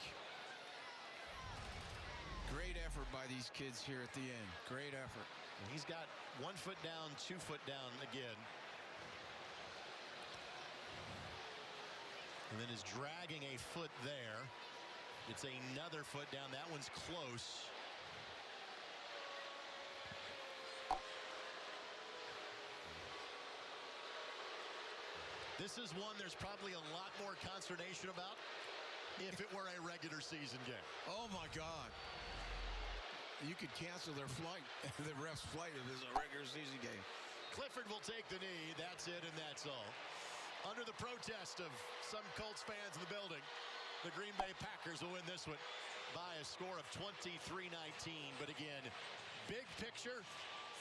Great effort by these kids here at the end. Great effort. And he's got 1 foot down, 2 foot down again. And then is dragging a foot there. It's another foot down. That one's close. This is one there's probably a lot more consternation about if it were a regular season game. Oh, my God. You could cancel their flight, the ref's flight, if it's a regular season game. Clifford will take the knee. That's it, and that's all. Under the protest of some Colts fans in the building, the Green Bay Packers will win this one by a score of 23-19. But again, big picture,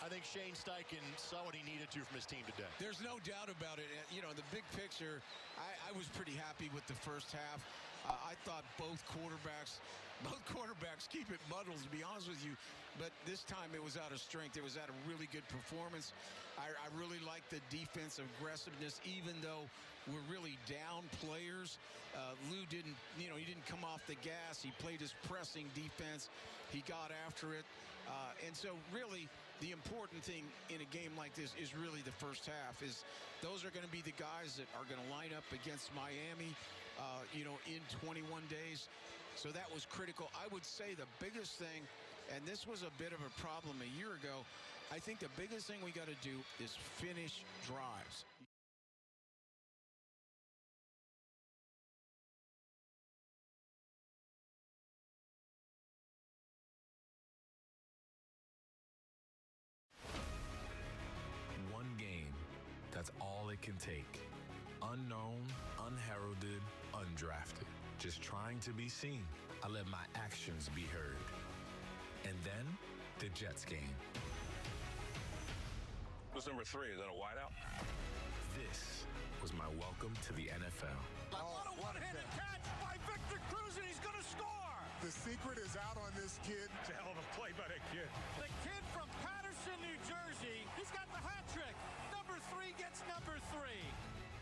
I think Shane Steichen saw what he needed to from his team today. There's no doubt about it. The big picture, I was pretty happy with the first half. I thought both quarterbacks keep it muddled, to be honest with you. But this time it was out of strength. It was out of really good performance. I really liked the defense aggressiveness, even though we're really down players. Lou didn't come off the gas. He played his pressing defense. He got after it. And so really the important thing in a game like this is really the first half. Is those are going to be the guys that are going to line up against Miami, in 21 days. So that was critical. I would say the biggest thing, and this was a bit of a problem a year ago, I think the biggest thing we got to do is finish drives. That's all it can take. Unknown, unheralded, undrafted. Just trying to be seen. I let my actions be heard. And then, the Jets game. What's number 3? Is that a wideout? This was my welcome to the NFL. What a one-handed catch by Victor Cruz, and he's going to score! The secret is out on this kid. It's a hell of a play by that kid. The kid from Patterson, New Jersey, he's got the hat trick. Number 3 gets number 3.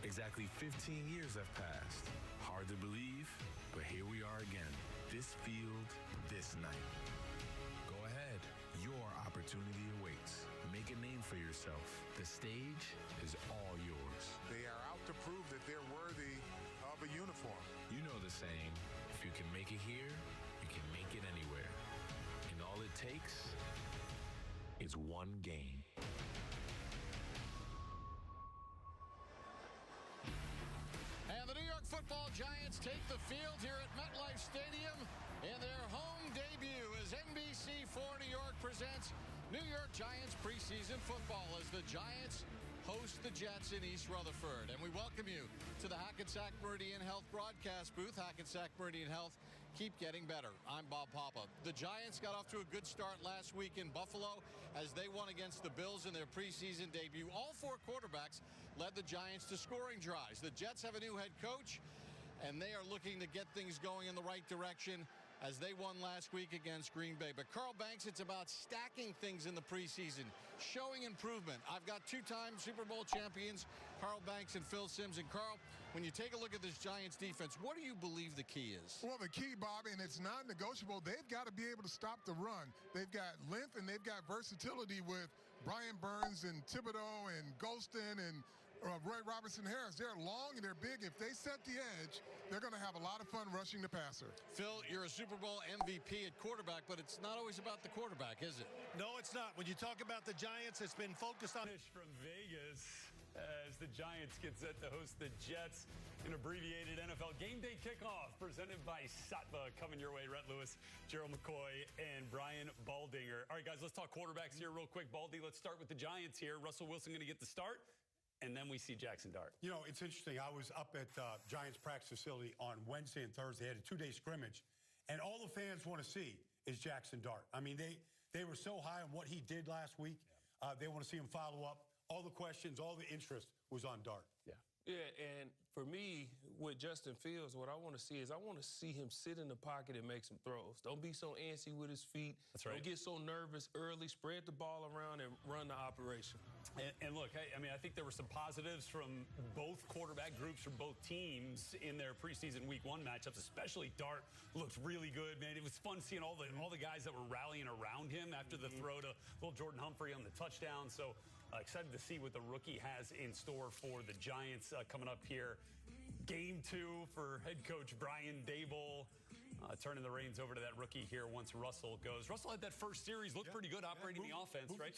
Exactly 15 years have passed. Hard to believe, but here we are again. This field, this night. Go ahead. Your opportunity awaits. Make a name for yourself. The stage is all yours. They are out to prove that they're worthy of a uniform. You know the saying, if you can make it here, you can make it anywhere. And all it takes is one game. And the New York Football Giants take the field here at MetLife Stadium in their home debut as NBC4 New York presents New York Giants preseason football as the Giants host the Jets in East Rutherford. And we welcome you to the Hackensack Meridian Health broadcast booth. Hackensack Meridian Health, keep getting better. I'm Bob Papa. The Giants got off to a good start last week in Buffalo as they won against the Bills in their preseason debut. All 4 quarterbacks led the Giants to scoring drives. The Jets have a new head coach, and they are looking to get things going in the right direction as they won last week against Green Bay. But Carl Banks, it's about stacking things in the preseason, showing improvement. I've got 2-time Super Bowl champions, Carl Banks and Phil Simms. And Carl, when you take a look at this Giants defense, what do you believe the key is? Well, the key, Bobby, and it's non-negotiable, they've got to be able to stop the run. They've got length and they've got versatility with Brian Burns and Thibodeau and Golston and Roy Robertson Harris. They're long and they're big. If they set the edge, they're going to have a lot of fun rushing the passer. Phil, you're a Super Bowl MVP at quarterback, but it's not always about the quarterback, is it? No, it's not. When you talk about the Giants, it's been focused on... From Vegas as the Giants get set to host the Jets in abbreviated NFL Game Day kickoff presented by Satva. Coming your way, Rhett Lewis, Gerald McCoy, and Brian Baldinger. All right, guys, let's talk quarterbacks here real quick. Baldy, let's start with the Giants here. Russell Wilson going to get the start. And then we see Jackson Dart. You know, it's interesting. I was up at Giants practice facility on Wednesday and Thursday. They had a 2-day scrimmage. And all the fans want to see is Jackson Dart. I mean, they were so high on what he did last week. They want to see him follow up. All the questions, all the interest was on Dart. Yeah, and for me, with Justin Fields, what I want to see is I want to see him sit in the pocket and make some throws. Don't be so antsy with his feet. That's right. Don't get so nervous early. Spread the ball around and run the operation. And look, I mean, I think there were some positives from both quarterback groups from both teams in their preseason Week 1 matchups, especially Dart looked really good, man. It was fun seeing all the guys that were rallying around him after the throw to little Jordan Humphrey on the touchdown. So excited to see what the rookie has in store for the Giants coming up here. Game 2 for head coach Brian Daboll. Turning the reins over to that rookie here once Russell goes. Russell had that first series, looked pretty good operating the offense, right?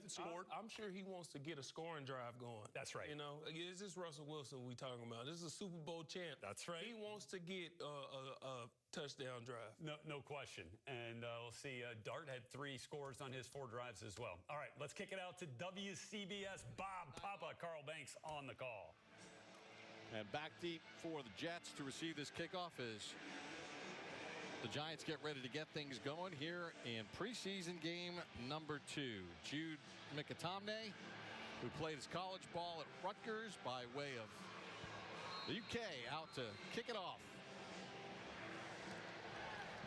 Scored. I'm sure he wants to get a scoring drive going. That's right. You know, is this Russell Wilson we talking about? This is a Super Bowl champ. That's right. He wants to get a touchdown drive. No question. And we'll see Dart had 3 scores on his 4 drives as well. All right, let's kick it out to WCBS. Bob Papa, Carl Banks on the call. And back deep for the Jets to receive this kickoff is the Giants get ready to get things going here in preseason game number 2. Jude Mikatomne, who played his college ball at Rutgers by way of the UK, out to kick it off.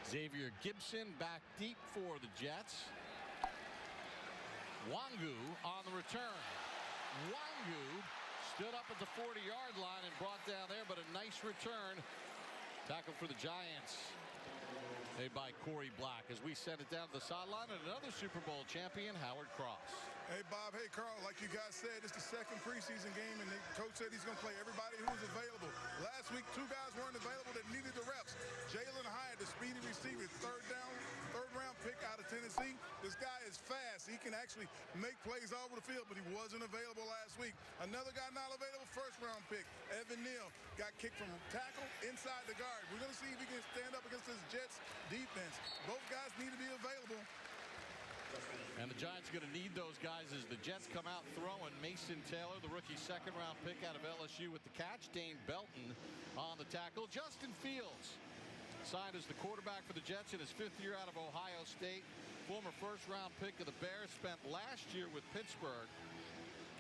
Xavier Gibson back deep for the Jets. Wangu on the return. Wangu stood up at the 40-yard line and brought down there, but a nice return. Tackle for the Giants made by Corey Black as we send it down to the sideline, and another Super Bowl champion, Howard Cross. Hey, Bob. Hey, Carl. Like you guys said, it's the second preseason game, and the coach said he's going to play everybody who was available. Last week, 2 guys weren't available that needed the reps. Jalen Hyatt, the speedy receiver, third-round pick out of Tennessee. This guy is fast. He can actually make plays all over the field, but he wasn't available last week. Another guy not available, first-round pick, Evan Neal, got kicked from tackle inside the guard. We're going to see if he can stand up against this Jets defense. Both guys need to be available. And the Giants are going to need those guys as the Jets come out throwing. Mason Taylor, the rookie second-round pick out of LSU with the catch. Dane Belton on the tackle. Justin Fields signed as the quarterback for the Jets in his 5th year out of Ohio State. Former first-round pick of the Bears. Spent last year with Pittsburgh.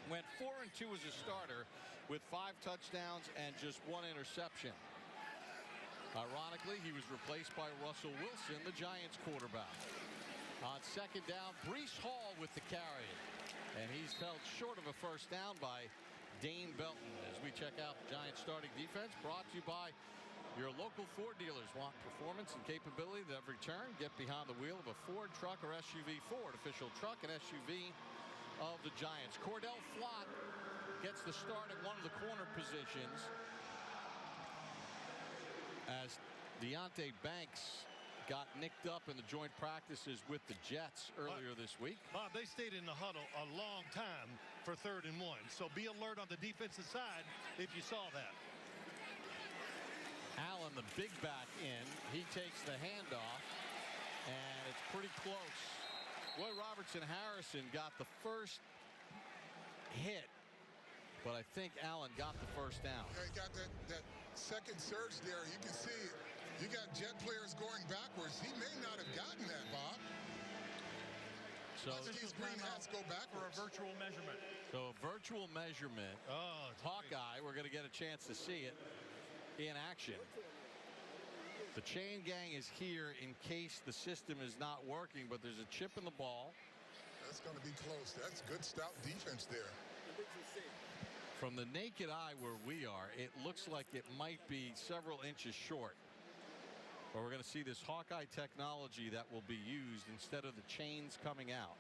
Went 4-2 as a starter with 5 touchdowns and just 1 interception. Ironically, he was replaced by Russell Wilson, the Giants quarterback. On second down, Breece Hall with the carry. And he's held short of a first down by Dane Belton. As we check out the Giants starting defense, brought to you by your local Ford dealers. Want performance and capability at every turn? Get behind the wheel of a Ford truck or SUV. Ford, official truck and SUV of the Giants. Cordell Flott gets the start at one of the corner positions as Deonte Banks got nicked up in the joint practices with the Jets earlier this week. Bob, they stayed in the huddle a long time for 3rd and 1. So be alert on the defensive side if you saw that. Allen, the big back in. He takes the handoff, and it's pretty close. Roy Robertson-Harrison got the first hit, but I think Allen got the first down. Yeah, he got that second surge there. You can see it. You got Jet players going backwards. He may not have gotten that, Bob. So these green hats go backwards. For a virtual measurement. So a virtual measurement. Oh, Hawkeye, we're going to get a chance to see it in action. The chain gang is here in case the system is not working, but there's a chip in the ball. That's going to be close. That's good stout defense there. From the naked eye where we are, it looks like it might be several inches short. But we're going to see this Hawkeye technology that will be used instead of the chains coming out.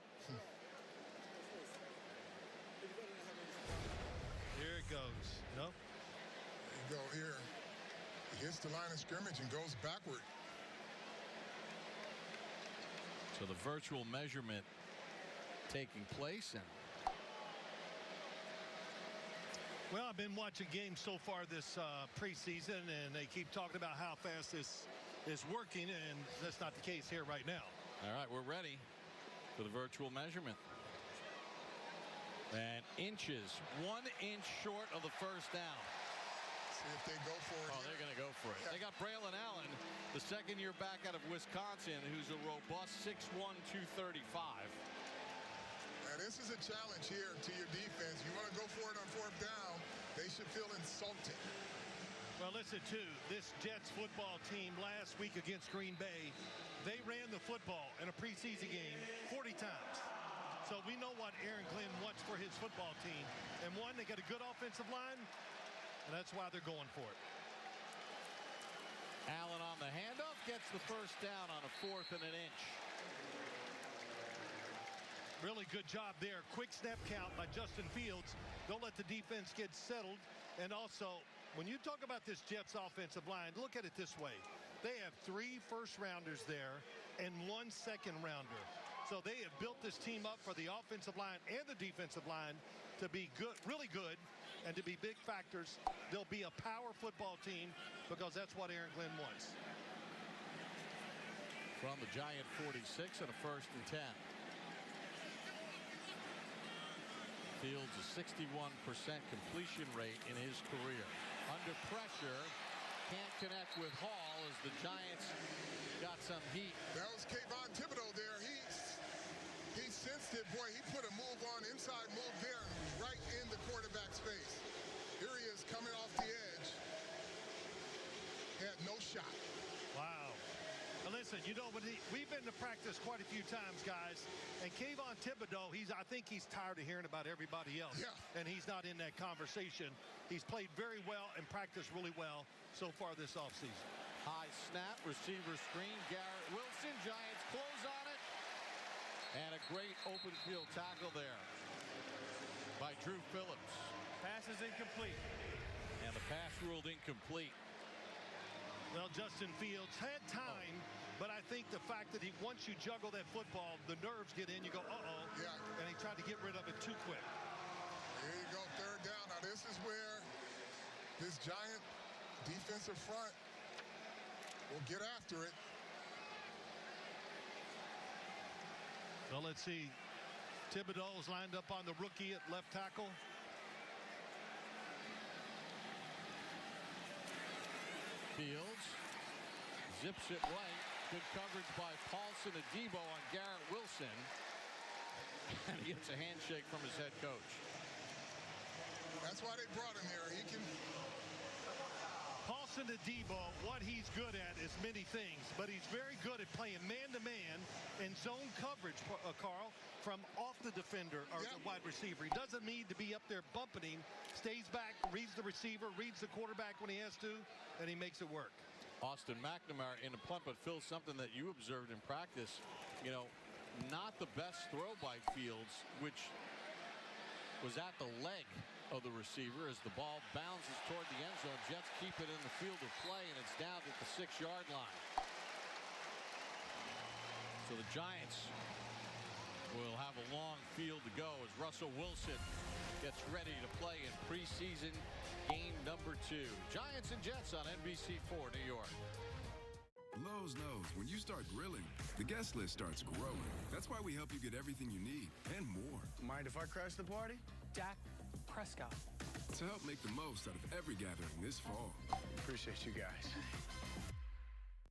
Here it goes. No. There you go here. He hits the line of scrimmage and goes backward. So the virtual measurement taking place. And well, I've been watching games so far this preseason, and they keep talking about how fast this is working, and that's not the case here right now. All right, we're ready for the virtual measurement. And inches, 1 inch short of the first down. See if they go for it. Oh, they're going to go for it. Yeah. They got Braylon Allen, the second-year back out of Wisconsin, who's a robust 6'1", 235. Now, this is a challenge here to your defense. You want to go for it on 4th down, they should feel insulted. Well, listen, too, this Jets football team last week against Green Bay, they ran the football in a preseason game 40 times. So we know what Aaron Glenn wants for his football team. And one, they got a good offensive line, and that's why they're going for it. Allen on the handoff gets the first down on a 4th and an inch. Really good job there. Quick snap count by Justin Fields. Don't let the defense get settled. And also, when you talk about this Jets offensive line, look at it this way. They have 3 first-rounders there and 1 second-rounder. So they have built this team up for the offensive line and the defensive line to be good, really good, and to be big factors. They'll be a power football team because that's what Aaron Glenn wants. From the Giant 46 and a 1st and 10. Fields a 61% completion rate in his career. Under pressure, can't connect with Hall as the Giants got some heat. That was Kayvon Thibodeau there. He sensed it. Boy, he put a move on, inside move there, right in the quarterback's face. Here he is coming off the edge. Had no shot. Wow. Now listen, you know, we've been to practice quite a few times, guys. And Kayvon Thibodeau, I think he's tired of hearing about everybody else. Yeah. And he's not in that conversation. He's played very well and practiced really well so far this offseason. High snap, receiver screen, Garrett Wilson. Giants close on it. And a great open field tackle there by Drew Phillips. Pass is incomplete. And the pass ruled incomplete. Well, Justin Fields had time, but I think the fact that once you juggle that football, the nerves get in, you go, uh-oh. Yeah. And he tried to get rid of it too quick. Here you go, 3rd down. Now, this is where this Giant defensive front will get after it. Well, let's see. Thibodeau is lined up on the rookie at left tackle. Fields zips it right. Good coverage by Paulson Adebo on Garrett Wilson. And he gets a handshake from his head coach. That's why they brought him here. He can... Paulson Adebo, what he's good at is many things, but he's very good at playing man-to-man and zone coverage, Carl, from off the defender or the wide receiver. He doesn't need to be up there bumping him. Stays back, reads the receiver, reads the quarterback when he has to, and he makes it work. Austin McNamara in the punt, but Phil, something that you observed in practice, you know, not the best throw by Fields, which was at the leg of the receiver as the ball bounces toward the end zone. Jets keep it in the field of play, and it's down at the 6-yard line. So the Giants will have a long field to go as Russell Wilson gets ready to play in preseason game number 2. Giants and Jets on NBC4 New York. Lowe's knows when you start grilling, the guest list starts growing. That's why we help you get everything you need and more. Mind if I crash the party? Dak Prescott. To help make the most out of every gathering this fall. Appreciate you guys.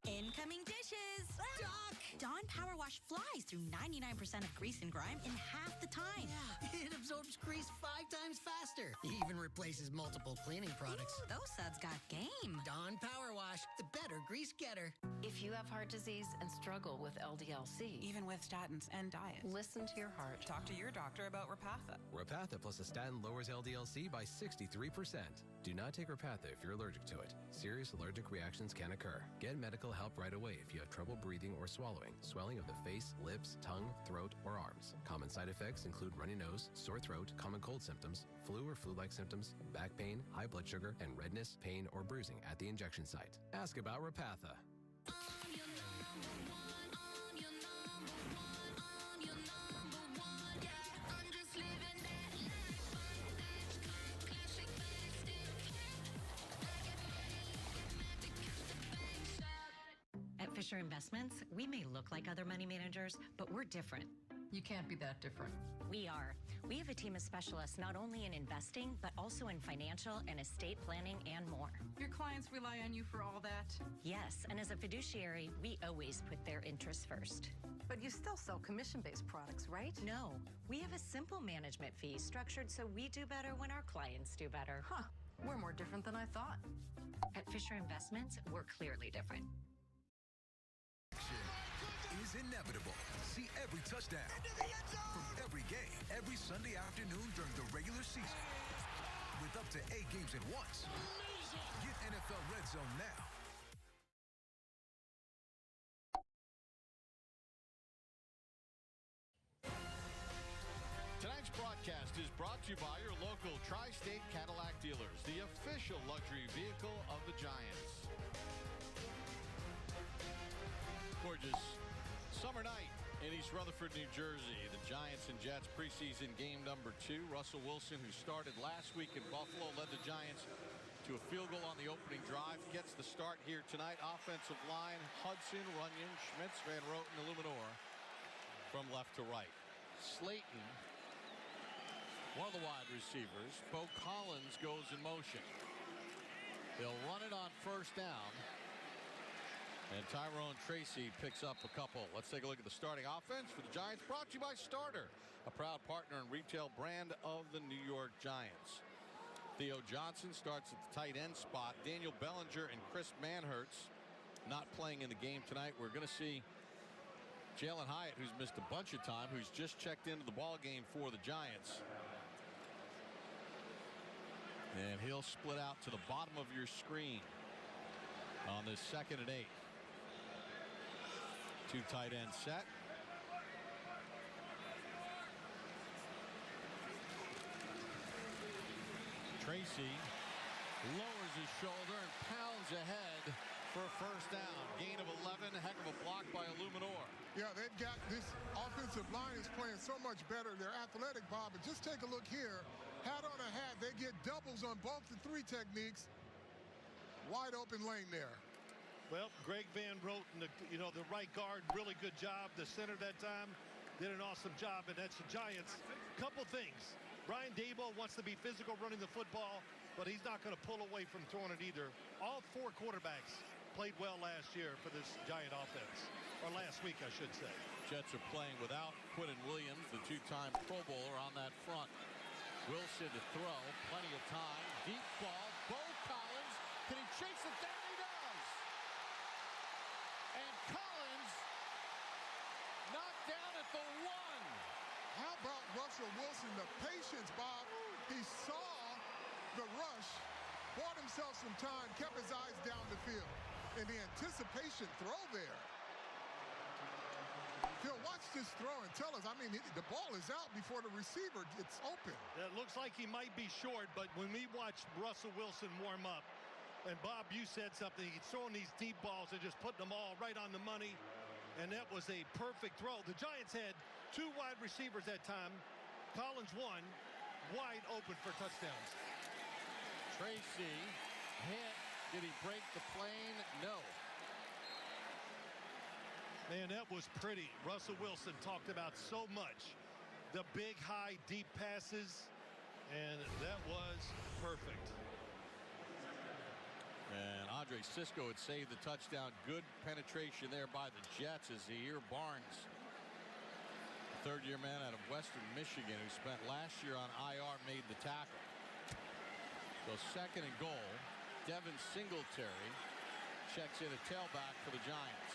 Incoming dishes! Doc! Dawn Power Wash flies through 99% of grease and grime in half the time. Yeah, it absorbs grease 5 times faster. It even replaces multiple cleaning products. Ooh, those suds got game. Dawn Power Wash, the better grease getter. If you have heart disease and struggle with LDL-C, even with statins and diet, listen to your heart. Talk to your doctor about Repatha. Repatha plus a statin lowers LDL-C by 63%. Do not take Repatha if you're allergic to it. Serious allergic reactions can occur. Get medical help right away if you have trouble breathing or swallowing, swelling of the face, lips, tongue, throat, or arms. Common side effects include runny nose, sore throat, common cold symptoms, flu or flu-like symptoms, back pain, high blood sugar, and redness, pain, or bruising at the injection site. Ask about Repatha. At Fisher Investments, we may look like other money managers, but we're different. You can't be that different. We are. We have a team of specialists not only in investing, but also in financial and estate planning and more. Your clients rely on you for all that? Yes, and as a fiduciary, we always put their interests first. But you still sell commission-based products, right? No, we have a simple management fee structured so we do better when our clients do better. Huh, we're more different than I thought. At Fisher Investments, we're clearly different. Is inevitable. See every touchdown from every game every Sunday afternoon during the regular season with up to 8 games at once. Get NFL Red Zone now. Tonight's broadcast is brought to you by your local Tri-State Cadillac dealers, the official luxury vehicle of the Giants. Gorgeous summer night in East Rutherford, New Jersey. The Giants and Jets preseason game number 2. Russell Wilson, who started last week in Buffalo, led the Giants to a field goal on the opening drive. Gets the start here tonight. Offensive line, Hudson, Runyon, Schmitz, Van Roten, Illuminor from left to right. Slayton, one of the wide receivers. Bo Collins goes in motion. They'll run it on first down. And Tyrone Tracy picks up a couple. Let's take a look at the starting offense for the Giants, brought to you by Starter, a proud partner and retail brand of the New York Giants. Theo Johnson starts at the tight end spot. Daniel Bellinger and Chris Manhertz not playing in the game tonight. We're going to see Jalen Hyatt, who's missed a bunch of time, who's just checked into the ball game for the Giants. And he'll split out to the bottom of your screen on this 2nd and 8. 2 tight end set. Tracy lowers his shoulder and pounds ahead for a first down. Gain of 11. A heck of a block by Illuminor. Yeah, they've got this offensive line is playing so much better. They're athletic, Bob. But just take a look here. Hat on a hat. They get doubles on both the 3 techniques. Wide open lane there. Well, Greg Van Roten, the right guard, really good job. The center that time, did an awesome job, and that's the Giants. Couple things. Brian Daboll wants to be physical running the football, but he's not going to pull away from throwing it either. All 4 quarterbacks played well last year for this Giant offense. Or last week, I should say. Jets are playing without Quinnen Williams, the 2-time Pro Bowler, on that front. Wilson to throw. Plenty of time. Deep ball. Bo Collins. Can he chase it down? He does. And Collins knocked down at the 1. How about Russell Wilson? The patience, Bob. He saw the rush, bought himself some time, kept his eyes down the field. And the anticipation throw there. Phil, watch this throw and tell us. I mean, the ball is out before the receiver gets open. It looks like he might be short, but when we watched Russell Wilson warm up, and Bob, you said something, he's throwing these deep balls and just putting them all right on the money, and that was a perfect throw. The Giants had 2 wide receivers that time. Collins one, wide open for touchdowns. Tracy hit. Did he break the plane? No. Man, that was pretty. Russell Wilson talked about so much. The big, high, deep passes, and that was perfect. And Andre Sisco had saved the touchdown. Good penetration there by the Jets as Zaire Barnes, third-year man out of Western Michigan, who spent last year on IR, made the tackle. So 2nd and goal. Devin Singletary checks in a tailback for the Giants.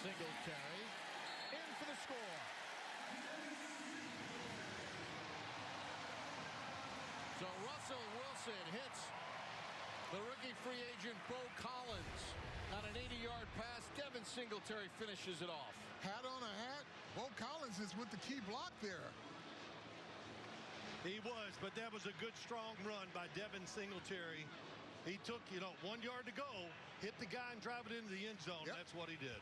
Singletary in for the score. So Russell Wilson hits the rookie free agent Bo Collins on an 80-yard pass. Devin Singletary finishes it off. Hat on a hat. Bo Collins is with the key block there. He was, but that was a good, strong run by Devin Singletary. He took, 1 yard to go, hit the guy and drive it into the end zone. Yep. That's what he did.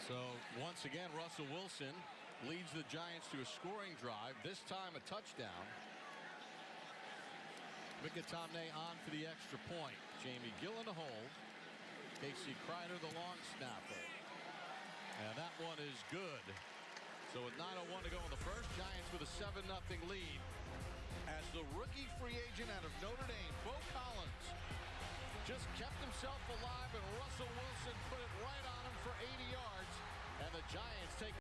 So once again, Russell Wilson leads the Giants to a scoring drive, this time a touchdown. Mikatamne on for the extra point. Jamie Gillen to hold. Casey Kreider the long snapper. And that one is good. So with 9:01 to go in the first, Giants with a 7-0 lead. As the rookie free agent out of Notre Dame, Bo Collins, just kept himself alive, and Russell Wilson put it right on him for 80 yards. And the Giants take